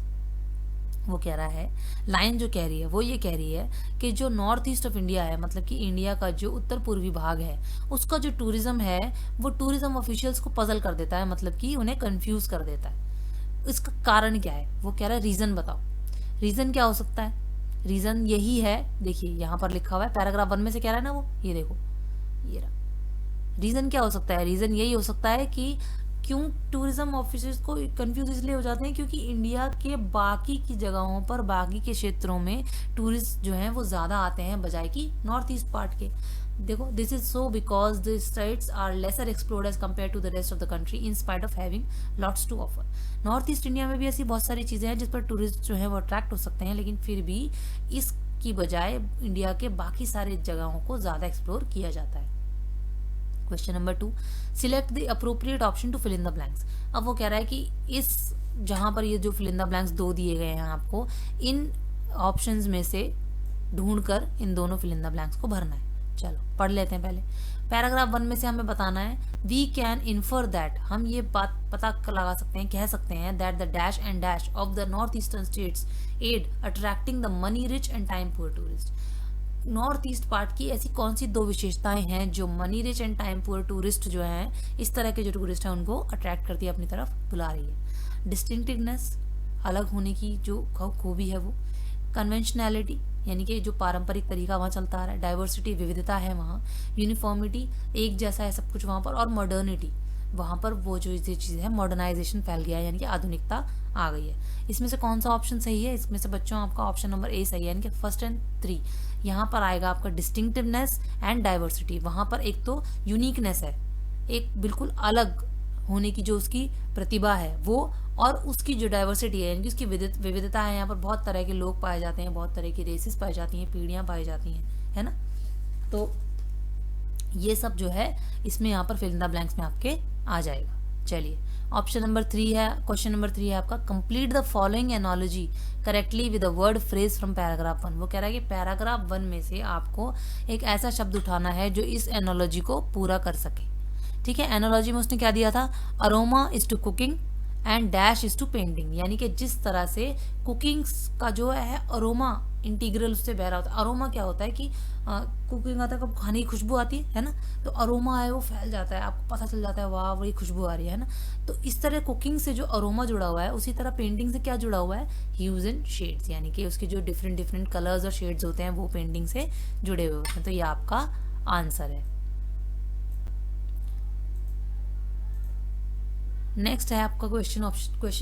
वो कह रहा है, लाइन जो कह रही है वो ये कह रही है कि जो नॉर्थ ईस्ट ऑफ इंडिया है, मतलब कि इंडिया का जो उत्तर पूर्वी भाग है, उसका जो टूरिज्म है वो टूरिज्म ऑफिशियल्स को पजल कर देता है, मतलब कि उन्हें कंफ्यूज कर देता है. इसका कारण क्या है? वो कह रहा है रीजन बताओ. रीजन क्या हो सकता है? रीजन यही है, देखिए यहाँ पर लिखा हुआ है पैराग्राफ 1 में से कह रहा है ना वो, ये देखो, ये रहा. रीजन क्या हो सकता है? रीजन यही हो सकता है कि क्यों टूरिज्म ऑफिसर्स को कंफ्यूज इसलिए हो जाते हैं क्योंकि इंडिया के बाकी की जगहों पर, बाकी के क्षेत्रों में टूरिस्ट जो हैं वो ज़्यादा आते हैं बजाय कि नॉर्थ ईस्ट पार्ट के. देखो, this is so because the states are lesser explored as compare to the rest of the country in spite of having lots to offer. North east India में भी ऐसी बहुत सारी चीज़ें हैं जिस पर टूरिस्ट जो है वो अट्रैक्ट हो सकते हैं, लेकिन फिर भी इसकी बजाय इंडिया के बाकी सारे जगहों को ज़्यादा एक्सप्लोर किया जाता है. Question number 2, select the appropriate option to fill in the blanks. अब वो कह रहा है कि इस जहां पर ये जो फिल इन द ब्लैंक्स 2 दिए गए हैं आपको, इन ऑप्शंस में से ढूंढकर इन दोनों फिल इन द ब्लैंक्स को भरना है. चलो पढ़ लेते हैं. पहले पैराग्राफ 1 में से हमें बताना है, वी कैन इन्फर दैट, हम ये बात पता लगा सकते हैं, कह सकते हैं, that the dash and dash of the north eastern states aid attracting the money rich and time poor tourist. North east part की ऐसी कौन सी 2 विशेषताएं हैं जो money rich and time poor tourist जो हैं, इस तरह के जो टूरिस्ट हैं उनको अट्रैक्ट करती है, अपनी तरफ बुला रही है. डिस्टिंक्टिवनेस, अलग होने की जो खूबी है वो. कन्वेंशनैलिटी, यानी कि जो पारंपरिक तरीका वहाँ चलता आ रहा है. डाइवर्सिटी, विविधता है वहाँ. यूनिफॉर्मिटी, एक जैसा है सब कुछ वहाँ पर. और मॉडर्निटी, वहाँ पर वो जो चीज़ है, मॉडर्नाइजेशन फैल गया है, यानी कि आधुनिकता आ गई है. इसमें से कौन सा ऑप्शन सही है? इसमें से बच्चों आपका ऑप्शन नंबर ए सही है, यानी कि फर्स्ट एंड 3. यहाँ पर आएगा आपका डिस्टिंक्टिवनेस एंड डाइवर्सिटी. वहाँ पर एक तो यूनिकनेस है, एक बिल्कुल अलग होने की जो उसकी प्रतिभा है वो, और उसकी जो डाइवर्सिटी है, यानी कि उसकी विविधता है. यहाँ पर बहुत तरह के लोग पाए जाते हैं, बहुत तरह की रेसेस पाई जाती हैं, पीढ़ियाँ पाई जाती हैं, है ना. तो ये सब जो है इसमें यहाँ पर फिल इन द ब्लैंक्स में आपके आ जाएगा. चलिए ऑप्शन नंबर 3 है, क्वेश्चन नंबर 3 है आपका, complete the following analogy correctly with a word phrase from paragraph 1। वो कह रहा है कि पैराग्राफ 1 में से आपको एक ऐसा शब्द उठाना है जो इस एनोलॉजी को पूरा कर सके। ठीक है, एनोलॉजी में उसने क्या दिया था, aroma is to cooking and dash is to painting, यानी कि जिस तरह से कुकिंग का जो है अरोमा इंटीग्रल उससे बह रहा होता है। अरोमा क्या होता है कि कुकिंग आता है कब खाने की खुशबू आती है ना, तो अरोमा है वो फैल जाता है, आपको पता चल जाता है वाह वही खुशबू आ रही है ना। तो इस तरह कुकिंग से जो अरोमा जुड़ा हुआ है, उसी तरह पेंटिंग से क्या जुड़ा हुआ है, ह्यूज एंड शेड्स, यानी कि उसके जो डिफरेंट डिफरेंट कलर्स और शेड्स होते हैं वो पेंटिंग से जुड़े हुए होते हैं। तो ये आपका आंसर है। नेक्स्ट है आपका question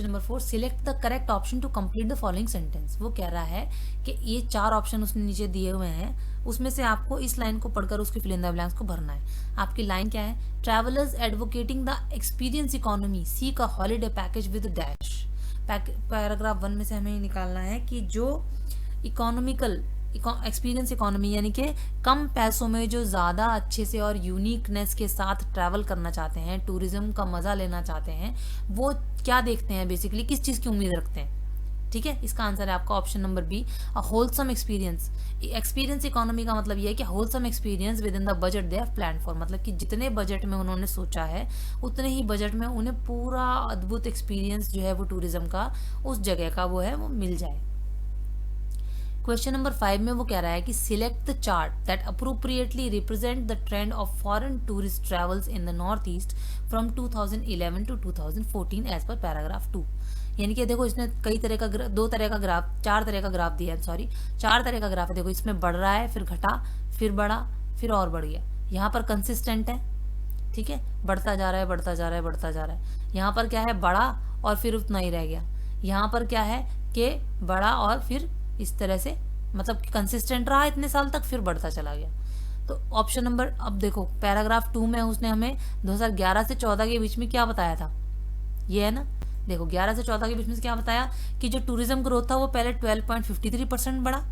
number 4, select the correct option to complete the following sentence. वो कह रहा है कि ये 4 ऑप्शन उसने नीचे दिए हुए हैं, उसमें से आपको इस लाइन को पढ़कर उसके फिल इन द ब्लैंक्स को भरना है। आपकी लाइन क्या है, travellers advocating the experience economy seek a holiday package with dash. Paragraph 1 में से हमें निकालना है कि जो इकोनॉमिकल एक्सपीरियंस इकोनॉमी यानी कि कम पैसों में जो ज़्यादा अच्छे से और यूनिकनेस के साथ ट्रैवल करना चाहते हैं, टूरिज्म का मज़ा लेना चाहते हैं, वो क्या देखते हैं, बेसिकली किस चीज़ की उम्मीद रखते हैं। ठीक है, इसका आंसर है आपका option number B, a wholesome experience. Experience economy का मतलब ये है कि wholesome experience within the budget they have plan for, मतलब कि जितने बजट में उन्होंने सोचा है उतने ही बजट में उन्हें पूरा अद्भुत एक्सपीरियंस जो है वो टूरिज्म का उस जगह का वो है वो मिल जाए। क्वेश्चन नंबर 5 में वो कह रहा है कि select the chart that appropriately represent the trend of foreign tourist travels in the north east from 2011 to 2014 as per paragraph 2। यानी कि देखो इसने कई तरह का चार तरह का ग्राफ दिया है, सॉरी 4 तरह का ग्राफ है। देखो इसमें बढ़ रहा है, फिर घटा, फिर बढ़ा, फिर और बढ़ गया। यहाँ पर कंसिस्टेंट है, ठीक है, बढ़ता जा रहा है बढ़ता जा रहा है बढ़ता जा रहा है। यहाँ पर क्या है, बढ़ा और फिर उतना ही रह गया। यहाँ पर क्या है कि बढ़ा और फिर इस तरह से, मतलब कंसिस्टेंट रहा इतने साल तक, फिर बढ़ता चला गया। तो ऑप्शन नंबर, अब देखो पैराग्राफ 2 में उसने हमें 2011 से 14 के बीच में क्या बताया था, ये है ना। देखो 11 से 14 के बीच में क्या बताया कि जो टूरिज्म ग्रोथ था वो पहले 12.53% बढ़ा,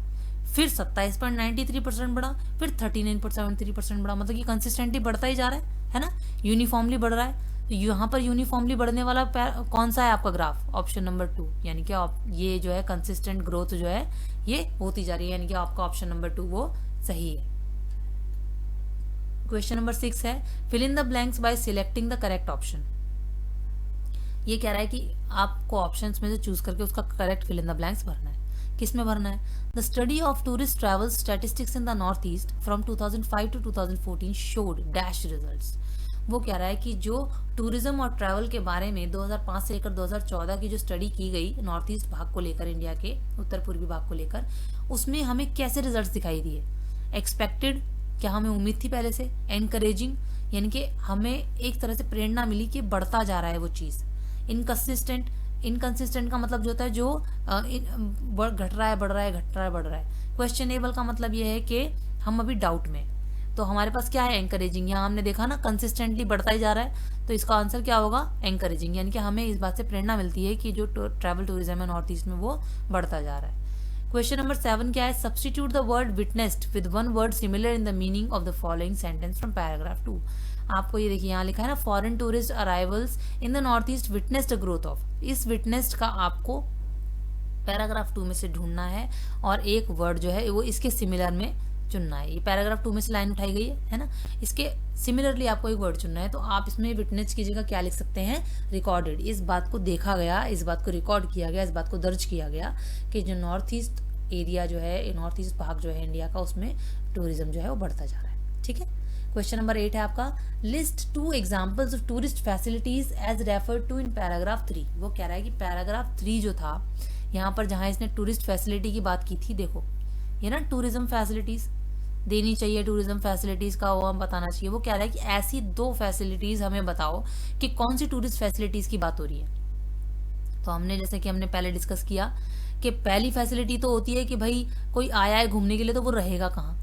फिर 27.93% बढ़ा, फिर 39.73% बढ़ा, मतलब कि कंसिस्टेंटली बढ़ता ही जा रहा है ना, यूनिफॉर्मली बढ़ रहा है। तो यहाँ पर यूनिफॉर्मली बढ़ने वाला कौन सा है आपका ग्राफ, ऑप्शन नंबर 2, यानी कि ये जो है कंसिस्टेंट ग्रोथ जो है ये होती जा रही है, यानी कि आपका ऑप्शन नंबर 2 वो सही है। क्वेश्चन नंबर 6 है, fill in the blanks by selecting the correct option. ये कह रहा है कि आपको ऑप्शंस में से चूज करके उसका correct fill in the blanks भरना है। किस में भरना है, the study of tourist travel statistics in the north east from 2005 to 2014 showed dash results. वो कह रहा है कि जो टूरिज्म और ट्रैवल के बारे में 2005 से लेकर 2014 की जो स्टडी की गई नॉर्थ ईस्ट भाग को लेकर, इंडिया के उत्तर पूर्वी भाग को लेकर, उसमें हमें कैसे रिजल्ट्स दिखाई दिए। एक्सपेक्टेड, क्या हमें उम्मीद थी पहले से। एनकरेजिंग, यानी कि हमें एक तरह से प्रेरणा मिली कि बढ़ता जा रहा है वो चीज़। इनकंसिस्टेंट, इनकंसिस्टेंट का मतलब जो होता है जो घट रहा है बढ़ रहा है, घट रहा है बढ़ रहा है। क्वेश्चनेबल का मतलब ये है कि हम अभी डाउट में। तो हमारे पास क्या है, एंकरेजिंग। यहाँ हमने देखा ना कंसिस्टेंटली बढ़ता ही जा रहा है, तो इसका आंसर क्या होगा, एंकरेजिंग, यानी कि हमें इस बात से प्रेरणा मिलती है कि जो ट्रैवल टूरिज्म है नॉर्थ ईस्ट में वो बढ़ता जा रहा है। क्वेश्चन नंबर 7 क्या है, substitute the word witnessed with one word similar in the meaning of the following sentence from paragraph 2। आपको ये देखिए यहाँ लिखा है ना, foreign tourist arrivals in the north east witnessed growth of. इस विटनेस्ड का आपको पैराग्राफ 2 में से ढूंढना है और एक वर्ड जो है वो इसके सिमिलर में चुनना है। ये पैराग्राफ 2 में से लाइन उठाई गई है ना, इसके सिमिलरली आपको एक वर्ड चुनना है। तो आप इसमें विटनेस की जगह क्या लिख सकते हैं, रिकॉर्डेड। इस बात को देखा गया, इस बात को रिकॉर्ड किया गया, इस बात को दर्ज किया गया कि जो नॉर्थ ईस्ट एरिया जो है, नॉर्थ ईस्ट भाग जो है इंडिया का, उसमें टूरिज्म जो है वो बढ़ता जा रहा है। ठीक है, क्वेश्चन नंबर 8 है आपका, list 2 examples of tourist facilities as referred to in paragraph 3। वो कह रहा है कि पैराग्राफ 3 जो था, यहाँ पर जहां इसने टूरिस्ट फैसिलिटी की बात की थी, देखो ये ना टूरिज्म फैसिलिटीज देनी चाहिए, टूरिज्म फैसिलिटीज का वो हम बताना चाहिए। वो कह रहा है कि ऐसी 2 फैसिलिटीज हमें बताओ कि कौन सी टूरिस्ट फैसिलिटीज की बात हो रही है। तो हमने जैसे कि हमने पहले डिस्कस किया कि पहली फैसिलिटी तो होती है कि भाई कोई आया है घूमने के लिए तो वो रहेगा कहाँ,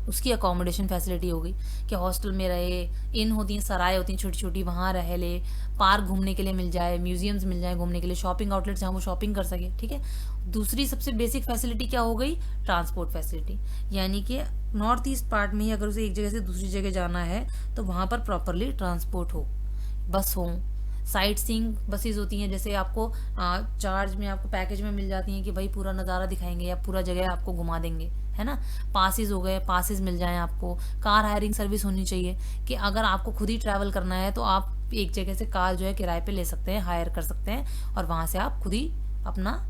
उसकी अकोमोडेशन फैसिलिटी हो गई कि हॉस्टल में रहे, इन होती हैं, सराय होती हैं छोटी छोटी, वहाँ रह ले, पार्क घूमने के लिए मिल जाए, म्यूजियम्स मिल जाए घूमने के लिए, शॉपिंग आउटलेट जहाँ वो शॉपिंग कर सके। ठीक है, दूसरी सबसे बेसिक फैसिलिटी क्या हो गई, ट्रांसपोर्ट फैसिलिटी, यानी कि नॉर्थ ईस्ट पार्ट में ही अगर उसे एक जगह से दूसरी जगह जाना है तो वहाँ पर प्रॉपरली ट्रांसपोर्ट हो, बस हो, साइट सीइंग बसेज होती हैं, जैसे आपको चार्ज में आपको पैकेज में मिल जाती हैं कि भाई पूरा नज़ारा दिखाएंगे या पूरा जगह आपको घुमा देंगे, है ना। पासेस हो गए, पासेस मिल जाएं आपको। कार हायरिंग सर्विस होनी चाहिए कि अगर आपको खुद ही ट्रैवल करना है तो आप एक जगह से कार जो है किराए पे ले सकते हैं, हायर कर सकते हैं, और वहाँ से आप खुद ही अपना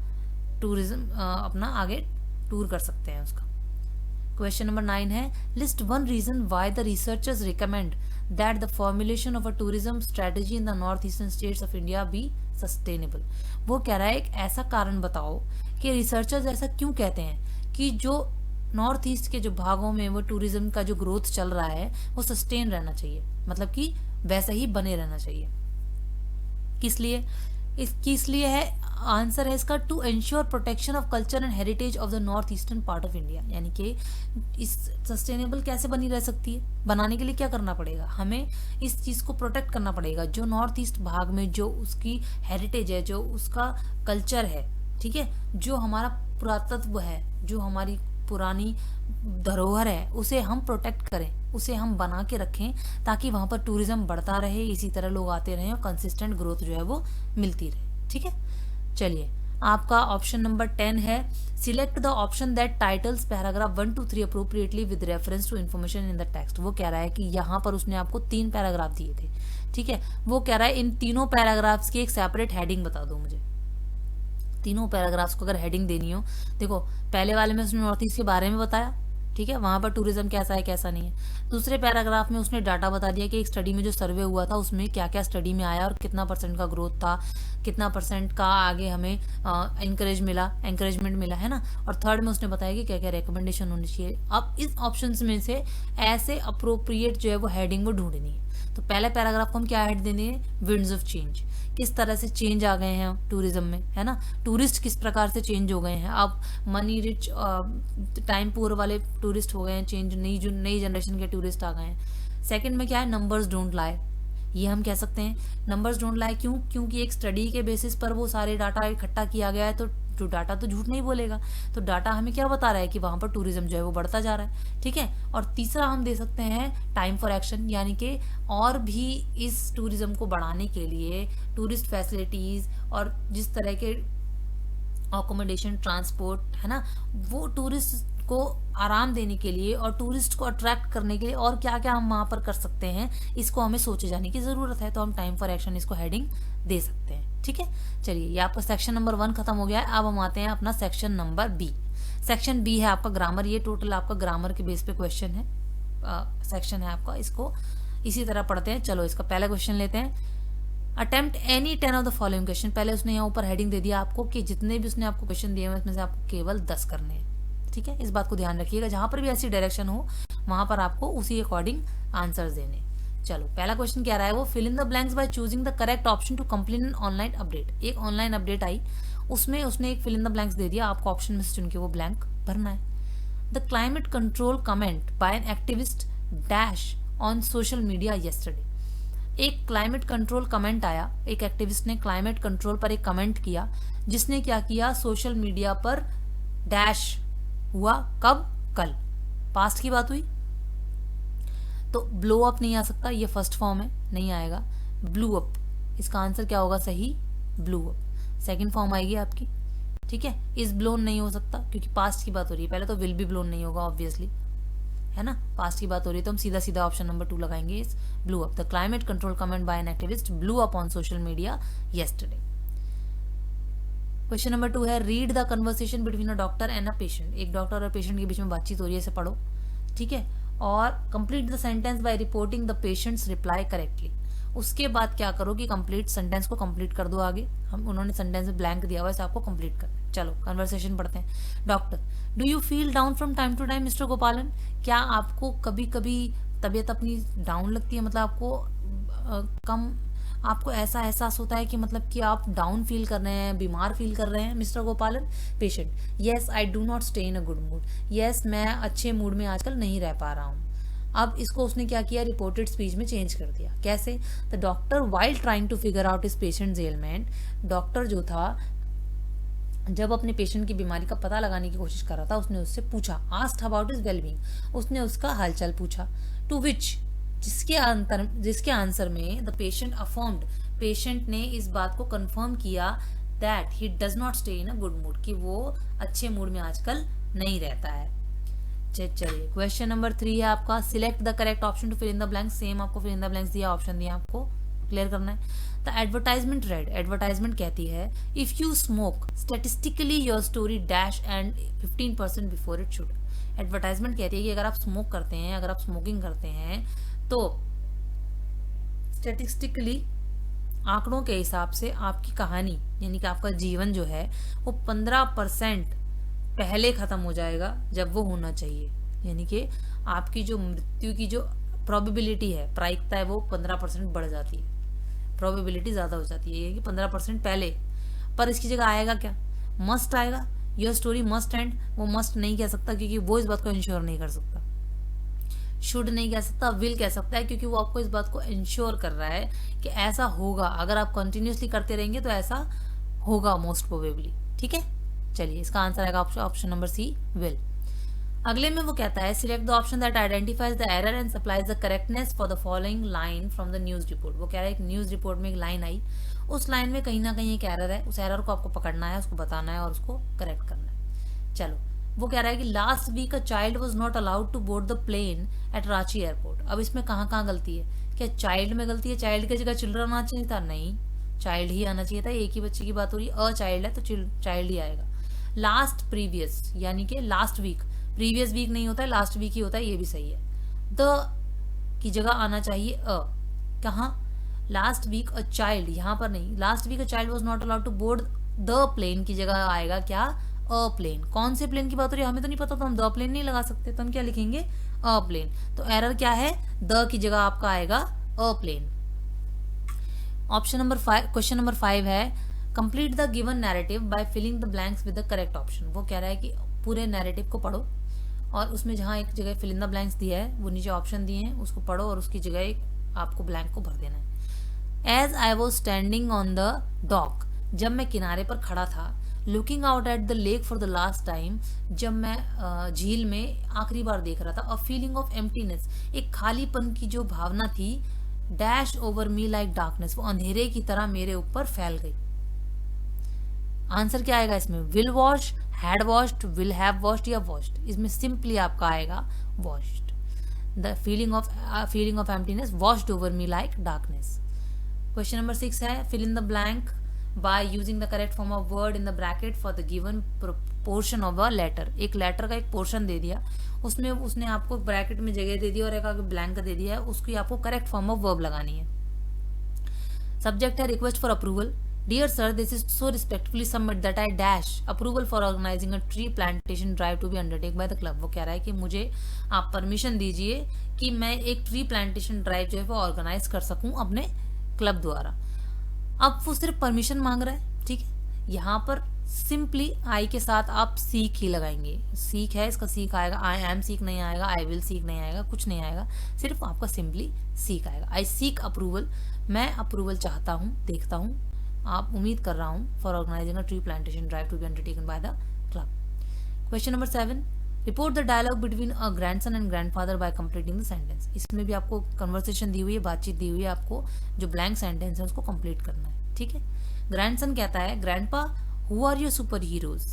टूरिज्म अपना आगे टूर कर सकते हैं उसका। क्वेश्चन नंबर 9 है, list one reason why the researchers recommend that the formulation of a tourism strategy in the north eastern states of India be sustainable. वो कह रहा है एक ऐसा कारण बताओ कि रिसर्चर्स ऐसा क्यों कहते हैं कि जो नॉर्थ ईस्ट के जो भागों में वो टूरिज्म का जो ग्रोथ चल रहा है वो सस्टेन रहना चाहिए, मतलब कि वैसा ही बने रहना चाहिए। किस लिए है आंसर है इसका, to ensure protection of culture and heritage of the north eastern part of India. यानी कि इस सस्टेनेबल कैसे बनी रह सकती है, बनाने के लिए क्या करना पड़ेगा, हमें इस चीज़ को प्रोटेक्ट करना पड़ेगा। जो नॉर्थ ईस्ट भाग में जो उसकी हेरिटेज है, जो उसका कल्चर है, ठीक है, जो हमारा पुरातत्व है, जो हमारी पुरानी धरोहर है, उसे हम प्रोटेक्ट करें, उसे हम बना के रखें, ताकि वहां पर टूरिज्म बढ़ता रहे, इसी तरह लोग आते रहें और कंसिस्टेंट ग्रोथ जो है वो मिलती रहे। ठीक है, चलिए आपका ऑप्शन नंबर 10 है, select the option that titles paragraph 1 to 3 appropriately with reference to information in the text. वो कह रहा है कि यहाँ पर उसने आपको 3 पैराग्राफ दिए थे, ठीक है। वो कह रहा है इन तीनों पैराग्राफ्स की एक सेपरेट हेडिंग बता दो मुझे। तीनों पैराग्राफ्स को अगर हेडिंग देनी हो, देखो पहले वाले में उसने नॉर्थ ईस्ट के बारे में बताया, ठीक है, वहां पर टूरिज्म कैसा है कैसा नहीं है। दूसरे पैराग्राफ में उसने डाटा बता दिया कि एक स्टडी में जो सर्वे हुआ था उसमें क्या क्या स्टडी में आया और कितना % का ग्रोथ था, कितना % का आगे हमें एंकरेजमेंट मिला, है ना। और थर्ड में उसने बताया कि क्या क्या रिकमेंडेशन होनी चाहिए। अब इस ऑप्शंस में से ऐसे अप्रोप्रिएट जो है वो हेडिंग वो ढूंढनी है। तो पहले पैराग्राफ को हम क्या हेड देंगे, विंड्स ऑफ चेंज, किस तरह से चेंज आ गए हैं टूरिज्म में, है ना, टूरिस्ट किस प्रकार से चेंज हो गए हैं। अब मनी रिच टाइम पुअर वाले टूरिस्ट हो गए हैं चेंज, नई जनरेशन के टूरिस्ट आ गए हैं। सेकंड में क्या है, नंबर्स डोंट लाई, ये हम कह सकते हैं नंबर्स डोंट लाई, क्योंकि एक स्टडी के बेसिस पर वो सारे डाटा इकट्ठा किया गया है, तो जो डाटा तो झूठ नहीं बोलेगा, तो डाटा हमें क्या बता रहा है कि वहां पर टूरिज्म जो है वो बढ़ता जा रहा है, ठीक है। और तीसरा हम दे सकते हैं टाइम फॉर एक्शन, यानी कि और भी इस टूरिज्म को बढ़ाने के लिए टूरिस्ट फैसिलिटीज और जिस तरह के अकोमोडेशन, ट्रांसपोर्ट, है ना, वो टूरिस्ट को आराम देने के लिए और टूरिस्ट को अट्रैक्ट करने के लिए और क्या क्या हम वहां पर कर सकते हैं, इसको हमें सोचे जाने की जरूरत है। तो हम टाइम फॉर एक्शन इसको हेडिंग दे सकते हैं, ठीक है। चलिए ये आपका सेक्शन नंबर 1 खत्म हो गया है। अब हम आते हैं अपना section number B. Section B है आपका ग्रामर, ये टोटल आपका ग्रामर के बेस पे क्वेश्चन है, सेक्शन है आपका, इसको इसी तरह पढ़ते हैं। चलो इसका पहला क्वेश्चन लेते हैं, attempt any 10 of the following question. पहले उसने यहाँ ऊपर हेडिंग दे दिया आपको कि जितने भी उसने आपको क्वेश्चन दिए हैं उसमें से आपको केवल 10 करने हैं, ठीक है। इस बात को ध्यान रखिएगा, जहां पर भी ऐसी डायरेक्शन हो वहां पर आपको उसी अकॉर्डिंग आंसर्स देने। चलो पहला क्वेश्चन क्या रहा है, वो fill in the blanks by choosing the correct option to complete an online update. एक ऑनलाइन अपडेट आई, उसमें उसने एक फिल इन द ब्लैंक्स दे दिया, आपको ऑप्शन में से चुन के वो ब्लैंक भरना है। The climate control comment by an activist dash on social media yesterday. एक क्लाइमेट कंट्रोल कमेंट आया, एक एक्टिविस्ट ने क्लाइमेट कंट्रोल पर एक कमेंट किया, जिसने क्या किया, सोशल मीडिया पर डैश हुआ, कब, कल, पास्ट की बात हुई। तो ब्लो अप नहीं आ सकता, ये फर्स्ट फॉर्म है, नहीं आएगा। ब्लू अप, इसका आंसर क्या होगा सही, ब्लू अप। सेकंड फॉर्म आएगी आपकी, ठीक है। इज ब्लोन नहीं हो सकता क्योंकि पास्ट की बात हो रही है, पहले तो विल बी ब्लोन नहीं होगा ऑब्वियसली, है ना, पास्ट की बात हो रही है, तो हम सीधा सीधा ऑप्शन नंबर 2 लगाएंगे, is blew up. The climate control comment by an activist blew up on social media yesterday. Question number 2 है, read the conversation between a doctor and a patient. एक डॉक्टर और पेशेंट के बीच में बातचीत हो रही है, इसे पढ़ो, ठीक है। और complete the sentence by reporting the patients reply correctly. उसके बाद क्या करो कि कंप्लीट सेंटेंस को कंप्लीट कर दो आगे, हम उन्होंने सेंटेंस में ब्लैंक दिया हुआ है, आपको कंप्लीट करना है। चलो कन्वर्सेशन पढ़ते हैं। Doctor, do you feel down from time to time mister Gopalan. क्या आपको कभी कभी तबीयत अपनी डाउन लगती है, मतलब आपको आपको ऐसा एहसास होता है कि मतलब कि आप डाउन फील कर रहे हैं, बीमार फील कर रहे हैं मिस्टर गोपालन। Patient, yes I do not stay in a good mood. Yes मैं अच्छे मूड में आजकल नहीं रह पा रहा हूँ। अब इसको उसने क्या किया, रिपोर्टेड स्पीच में चेंज कर दिया। कैसे, the doctor while trying to figure out his patient's ailment. Doctor जो था जब अपने पेशेंट की बीमारी का पता लगाने की कोशिश कर रहा था, उसने उससे पूछा, आस्क्ड अबाउट हिज वेलबींग, उसने उसका हालचाल पूछा। टू विच, जिसके आंसर में द पेशेंट अफर्म्ड, पेशेंट ने इस बात को कंफर्म किया that he does not stay in a good mood, कि वो अच्छे मूड में आजकल नहीं रहता है। चलिए क्वेश्चन नंबर 3 है आपका, select the correct option to fill in the blanks. Same आपको फिल इन द ब्लैंक्स दिया, ऑप्शन दिया, आपको क्लियर करना है। द एडवर्टाइजमेंट रेड, एडवर्टाइजमेंट कहती है if you smoke statistically your story dash and 15% before it should. Advertisement कहती है कि अगर आप स्मोक करते हैं, अगर आप स्मोकिंग करते हैं तो स्टेटिस्टिकली आंकड़ों के हिसाब से आपकी कहानी यानी कि आपका जीवन जो है वो 15% पहले खत्म हो जाएगा जब वो होना चाहिए। यानी कि आपकी जो मृत्यु की जो प्रोबेबिलिटी है, प्रायिकता है, वो 15% बढ़ जाती है, प्रोबेबिलिटी ज्यादा हो जाती है, ये कि 15% पहले। पर इसकी जगह आएगा क्या? मस्ट आएगा। योर स्टोरी मस्ट एंड, वो मस्ट नहीं कह सकता क्योंकि वो इस बात को इंश्योर नहीं कर सकता। शुड नहीं कह सकता, विल कह सकता है क्योंकि वो आपको इस बात को इंश्योर कर रहा है कि ऐसा होगा, अगर आप कंटिन्यूसली करते रहेंगे तो ऐसा होगा मोस्ट प्रोबेबली। ठीक है, चलिए इसका आंसर आएगा ऑप्शन नंबर सी, विल। अगले में वो कहता है select the option that identifies the error and supplies the correctness for the following line from the news report. वो कह रहा है एक न्यूज रिपोर्ट में एक लाइन आई, उस लाइन में कहीं ना कहीं एक एरर है, उस एरर को आपको पकड़ना है, उसको बताना है और उसको करेक्ट करना है। चलो, वो कह रहा है कि last week a child was not allowed to board the plane at Ranchi airport. अब इसमें कहाँ कहाँ गलती है? क्या चाइल्ड में गलती है? चाइल्ड की जगह चिल्ड्रन आना चाहिए था? नहीं, चाइल्ड ही आना चाहिए था। एक ही बच्चे की बात हो रही है, अ चाइल्ड है तो चाइल्ड ही आएगा। लास्ट प्रीवियस यानी कि लास्ट वीक, प्रीवियस वीक नहीं होता है, लास्ट वीक ही होता है, ये भी सही है। द की जगह आना चाहिए अ, कहाँ? लास्ट वीक अ चाइल्ड, यहाँ पर नहीं। Last week a child was not allowed to board the plane की जगह आएगा क्या? A plane. कौन से प्लेन की बात हो रही है हमें तो नहीं पता, तो हम द प्लेन नहीं लगा सकते, तो हम क्या लिखेंगे? अ प्लेन। तो एरर क्या है? द की जगह आपका आएगा a plane. Option number 5, question number 5 है complete the given narrative by filling the blanks with the correct option. वो कह रहा है कि पूरे नैरेटिव को पढ़ो और उसमें जहां एक जगह फिल इन द ब्लैंक्स दिया है, वो नीचे ऑप्शन दिए हैं, उसको पढ़ो और उसकी जगह एक आपको ब्लैंक को भर देना है। As I was standing on the dock, जब मैं किनारे पर खड़ा था। Looking out at the lake for the last time, जब मैं झील में आखिरी बार देख रहा था। अ फीलिंग ऑफ एम्प्टीनेस, एक खालीपन की जो भावना थी। Dash over me like darkness, वो अंधेरे की तरह मेरे ऊपर फैल गई। आंसर क्या आएगा इसमें? Will wash, had washed, will have washed या वॉश्ड? इसमें सिंपली आपका आएगा washed. The feeling of emptiness washed over me like darkness. Question number 6 है fill in the blank by using the correct form of word in the bracket for the given portion of a letter. एक letter का एक portion दे दिया, उसमें उसने आपको bracket में जगह दे दी और एक ब्लैंक दे दिया है, उसकी आपको करेक्ट फॉर्म ऑफ वर्ब लगानी है। सब्जेक्ट है request for approval. Dear sir, this is so respectfully submit that I dash approval for organizing a tree plantation drive to be undertaken by the club। वो कह रहा है कि मुझे आप परमिशन दीजिए कि मैं एक ट्री प्लांटेशन ड्राइव जो है वो ऑर्गेनाइज कर सकूं अपने क्लब द्वारा। अब वो सिर्फ परमिशन मांग रहा है, ठीक है। यहाँ पर सिंपली आई के साथ आप सीक ही लगाएंगे। सीक है, इसका सीक आएगा। आई एम सीक नहीं आएगा, आई विल सीक नहीं आएगा, कुछ नहीं आएगा, सिर्फ आपका सिंपली सीक आएगा। आई सीक अप्रूवल, मैं अप्रूवल चाहता हूँ, देखता हूँ, आप उम्मीद कर रहा हूं for organising a tree plantation drive to be undertaken by the club. Question number 7 report the dialogue between a grandson and grandfather by completing the sentence. इसमें भी आपको कन्वर्सेशन दी हुई है, बातचीत दी हुई है, आपको जो ब्लैंक सेंटेंस है उसको कंप्लीट करना है, ठीक है। ग्रैंडसन कहता है grandpa who are your super heroes.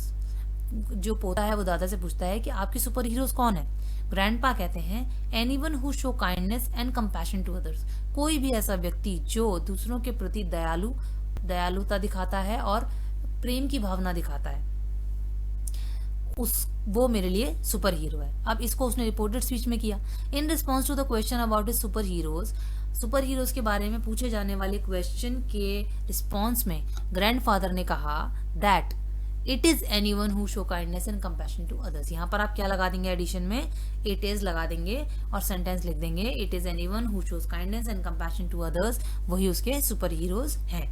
जो पोता है वो दादा से पूछता है कि आपके सुपर हीरोज कौन है। ग्रैंडपा कहते हैं anyone who show kindness and compassion to others. कोई भी ऐसा व्यक्ति जो दूसरों के प्रति दयालुता दिखाता है और प्रेम की भावना दिखाता है, वो मेरे लिए सुपर हीरो है। अब इसको उसने रिपोर्टेड स्पीच में किया। In response to the question about his super heroes के बारे में पूछे जाने वाले क्वेश्चन के रिस्पॉन्स में ग्रैंडफादर ने कहा that it is anyone who show kindness and compassion to others. यहाँ पर आप क्या लगा देंगे? एडिशन में इट इज लगा देंगे और सेंटेंस लिख देंगे it is anyone who shows kindness and compassion to others, वही उसके सुपर हीरोज हैं।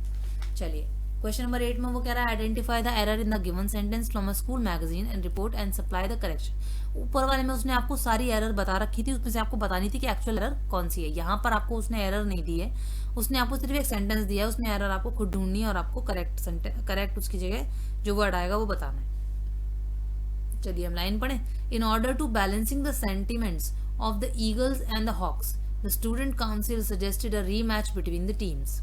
चलिए क्वेश्चन नंबर 8 में वो कह रहा है identify the error in the given sentence from a school magazine and report and supply the correction. ऊपर वाले में उसने आपको सारी एरर बता रखी थी, उसमें से आपको बतानी थी कि एक्चुअल एरर कौन सी है। यहाँ पर आपको उसने एरर नहीं दी है, उसने आपको सिर्फ एक सेंटेंस दिया है, उसमें एरर आपको खुद ढूंढनी है और आपको करेक्ट उसकी जगह जो वर्ड आएगा वो बताना है। चलिए हम लाइन पढ़ें। In order to balancing the sentiments of the eagles and the hawks the student council suggested a rematch between the teams.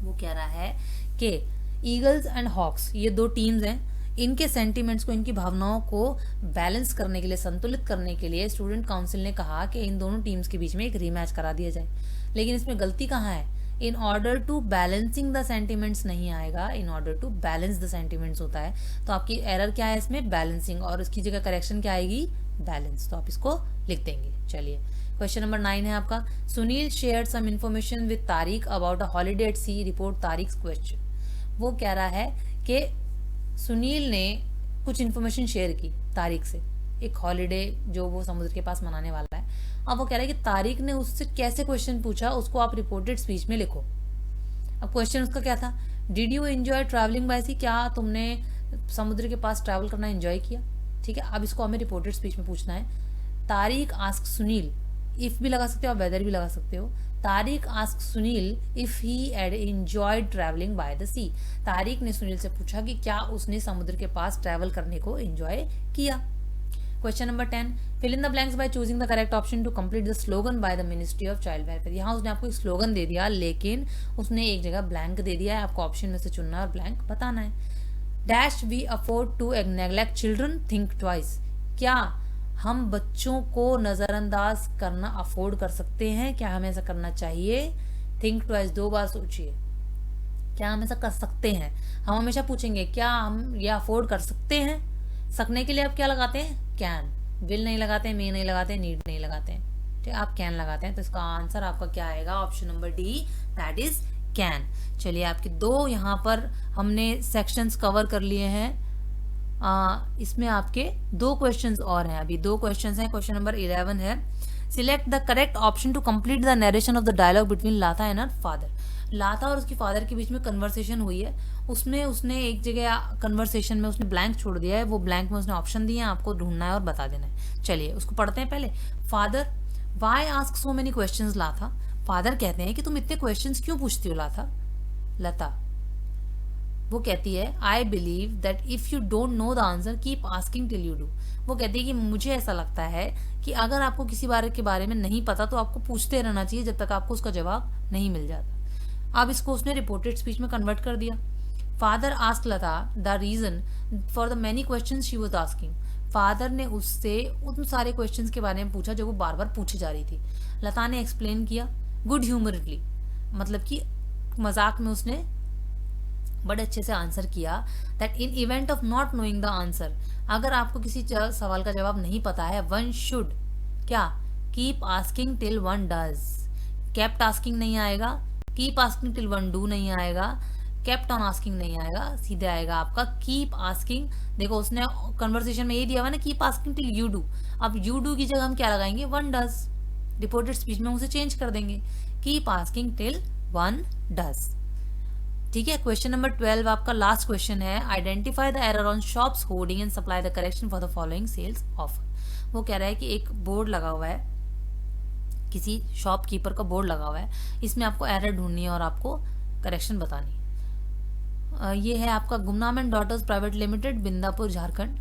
वो कह रहा है कि ईगल्स एंड हॉक्स, ये दो टीम्स हैं, इनके सेंटिमेंट्स को, इनकी भावनाओं को बैलेंस करने के लिए, संतुलित करने के लिए स्टूडेंट काउंसिल ने कहा कि इन दोनों टीम्स के बीच में एक रीमैच करा दिया जाए। लेकिन इसमें गलती कहाँ है? In order to balancing the sentiments नहीं आएगा, in order to balance the sentiments होता है। तो आपकी एरर क्या है इसमें? बैलेंसिंग, और उसकी जगह करेक्शन क्या आएगी? बैलेंस। तो आप इसको लिख देंगे। चलिए, क्वेश्चन नंबर 9 है आपका, Sunil share some information with Tariq about a holiday at sea, report Tariq question. वो कह रहा है कि सुनील ने कुछ इन्फॉर्मेशन शेयर की तारिक से, एक हॉलीडे जो वो समुद्र के पास मनाने वाला है। अब वो कह रहा है कि तारिक ने उससे कैसे क्वेश्चन पूछा, उसको आप रिपोर्टेड स्पीच में लिखो। अब क्वेश्चन उसका क्या था? Did you enjoy travelling by sea, क्या तुमने समुद्र के पास ट्रैवल करना एंजॉय किया? ठीक है, अब इसको हमें रिपोर्टेड स्पीच में पूछना है। तारिक आस्क सुनील, इफ भी लगा सकते हो, आप वेदर भी लगा सकते हो। Tariq ask Sunil if he had enjoyed travelling by the sea, Tariq ने सुनील से पूछा कि क्या उसने समुद्र के पास ट्रैवल करने को एंजॉय किया। Question number 10, fill in the blanks by choosing the correct option to complete the slogan by the ministry of child welfare. यहाँ उसने आपको एक स्लोगन दे दिया, लेकिन उसने एक जगह ब्लैंक दे दिया है, आपको ऑप्शन में से चुनना है और ब्लैंक बताना है। Dash we afford to neglect children, think twice, क्या हम बच्चों को नजरअंदाज करना अफोर्ड कर सकते हैं? क्या हमें ऐसा करना चाहिए? थिंक ट्वाइस, 2 बार सोचिए, क्या हम ऐसा कर सकते हैं? हम हमेशा पूछेंगे क्या हम ये अफोर्ड कर सकते हैं। सकने के लिए आप क्या लगाते हैं? कैन। विल नहीं लगाते, मे नहीं लगाते, नीड नहीं लगाते, ठीक, आप कैन लगाते हैं। तो इसका आंसर आपका क्या आएगा? Option number D, that is can. चलिए, आपके 2 यहाँ पर हमने सेक्शंस कवर कर लिए हैं। इसमें आपके 2 क्वेश्चंस और हैं, अभी 2 क्वेश्चंस हैं। क्वेश्चन नंबर 11 है, select the correct option to complete the narration of the dialogue between Latha and her father. Latha और उसकी फादर के बीच में कन्वर्सेशन हुई है, उसमें उसने एक जगह कन्वर्सेशन में उसने ब्लैंक छोड़ दिया है, वो ब्लैंक में उसने ऑप्शन दिए हैं, आपको ढूंढना है और बता देना है। चलिए, उसको पढ़ते हैं पहले। Father, Y ask so many questions लाथा, फादर कहते हैं कि तुम इतने क्वेश्चंस क्यों पूछती हो लाथा। लता, वो कहती है I believe that if you don't know the answer keep asking till you do. वो कहती है कि मुझे ऐसा लगता है कि अगर आपको किसी बारे के बारे में नहीं पता तो आपको पूछते रहना चाहिए जब तक आपको उसका जवाब नहीं मिल जाता। अब इसको उसने रिपोर्टेड स्पीच में कन्वर्ट कर दिया। Father ask Lata the reason for the many questions she was asking. Father ने उससे उन सारे क्वेश्चंस के बारे में पूछा जो वो बार बार पूछी जा रही थी। लता ने एक्सप्लेन किया गुड ह्यूमरली, मतलब कि मजाक में उसने बड़े अच्छे से आंसर किया। That in event of not knowing the answer, अगर आपको किसी सवाल का जवाब नहीं पता है, वन शुड क्या keep asking till one does. Kept asking नहीं आएगा, keep asking till one do नहीं आएगा, केप्ट ऑन आस्किंग नहीं आएगा, सीधे आएगा आपका कीप आस्किंग। देखो उसने कन्वर्सेशन में ये दिया हुआ ना keep asking till you do, अब यू डू की जगह हम क्या लगाएंगे? One does. रिपोर्टेड स्पीच में उसे चेंज कर देंगे, keep asking till one does. ठीक है, क्वेश्चन नंबर 12 आपका लास्ट क्वेश्चन है, identify the error on shops hoarding and supply the correction for the following sales offer. वो कह रहा है कि एक बोर्ड लगा हुआ है, किसी शॉपकीपर का बोर्ड लगा हुआ है, इसमें आपको एरर ढूंढनी है और आपको करेक्शन बतानी है। ये है आपका Gumnam and daughters private limited, Bindapur, Jharkhand.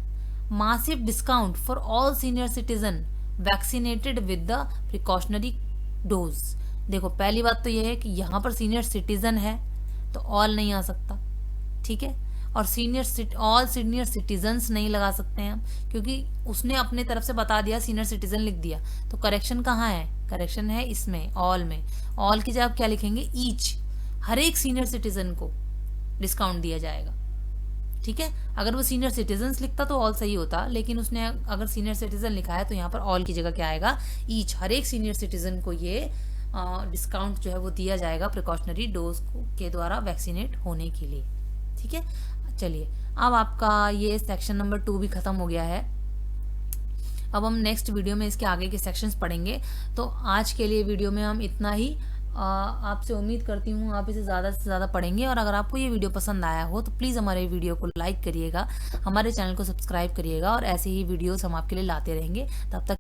Massive discount for all senior citizen vaccinated with the precautionary dose. देखो पहली बात तो ये है कि यहाँ पर सीनियर सिटीजन है तो ऑल नहीं आ सकता, ठीक है, और ऑल सीनियर सिटीजन्स नहीं लगा सकते हैं हम, क्योंकि उसने अपने तरफ से बता दिया, सीनियर सिटीजन लिख दिया। तो करेक्शन कहाँ है? करेक्शन है इसमें, ऑल में। ऑल की जगह आप क्या लिखेंगे? ईच, हर एक सीनियर सिटीजन को डिस्काउंट दिया जाएगा, ठीक है। अगर वो सीनियर सिटीजन्स लिखता तो ऑल सही होता, लेकिन उसने अगर सीनियर सिटीजन लिखा है तो यहाँ पर ऑल की जगह क्या आएगा? ईच, हर एक सीनियर सिटीजन को ये डिस्काउंट जो है वो दिया जाएगा प्रिकॉशनरी डोज के द्वारा वैक्सीनेट होने के लिए, ठीक है। चलिए, अब आपका ये सेक्शन नंबर 2 भी खत्म हो गया है। अब हम नेक्स्ट वीडियो में इसके आगे के सेक्शंस पढ़ेंगे। तो आज के लिए वीडियो में हम इतना ही। आपसे उम्मीद करती हूँ आप इसे ज़्यादा से ज़्यादा पढ़ेंगे, और अगर आपको ये वीडियो पसंद आया हो तो प्लीज़ हमारे वीडियो को लाइक करिएगा, हमारे चैनल को सब्सक्राइब करिएगा, और ऐसे ही वीडियोस हम आपके लिए लाते रहेंगे। तब तक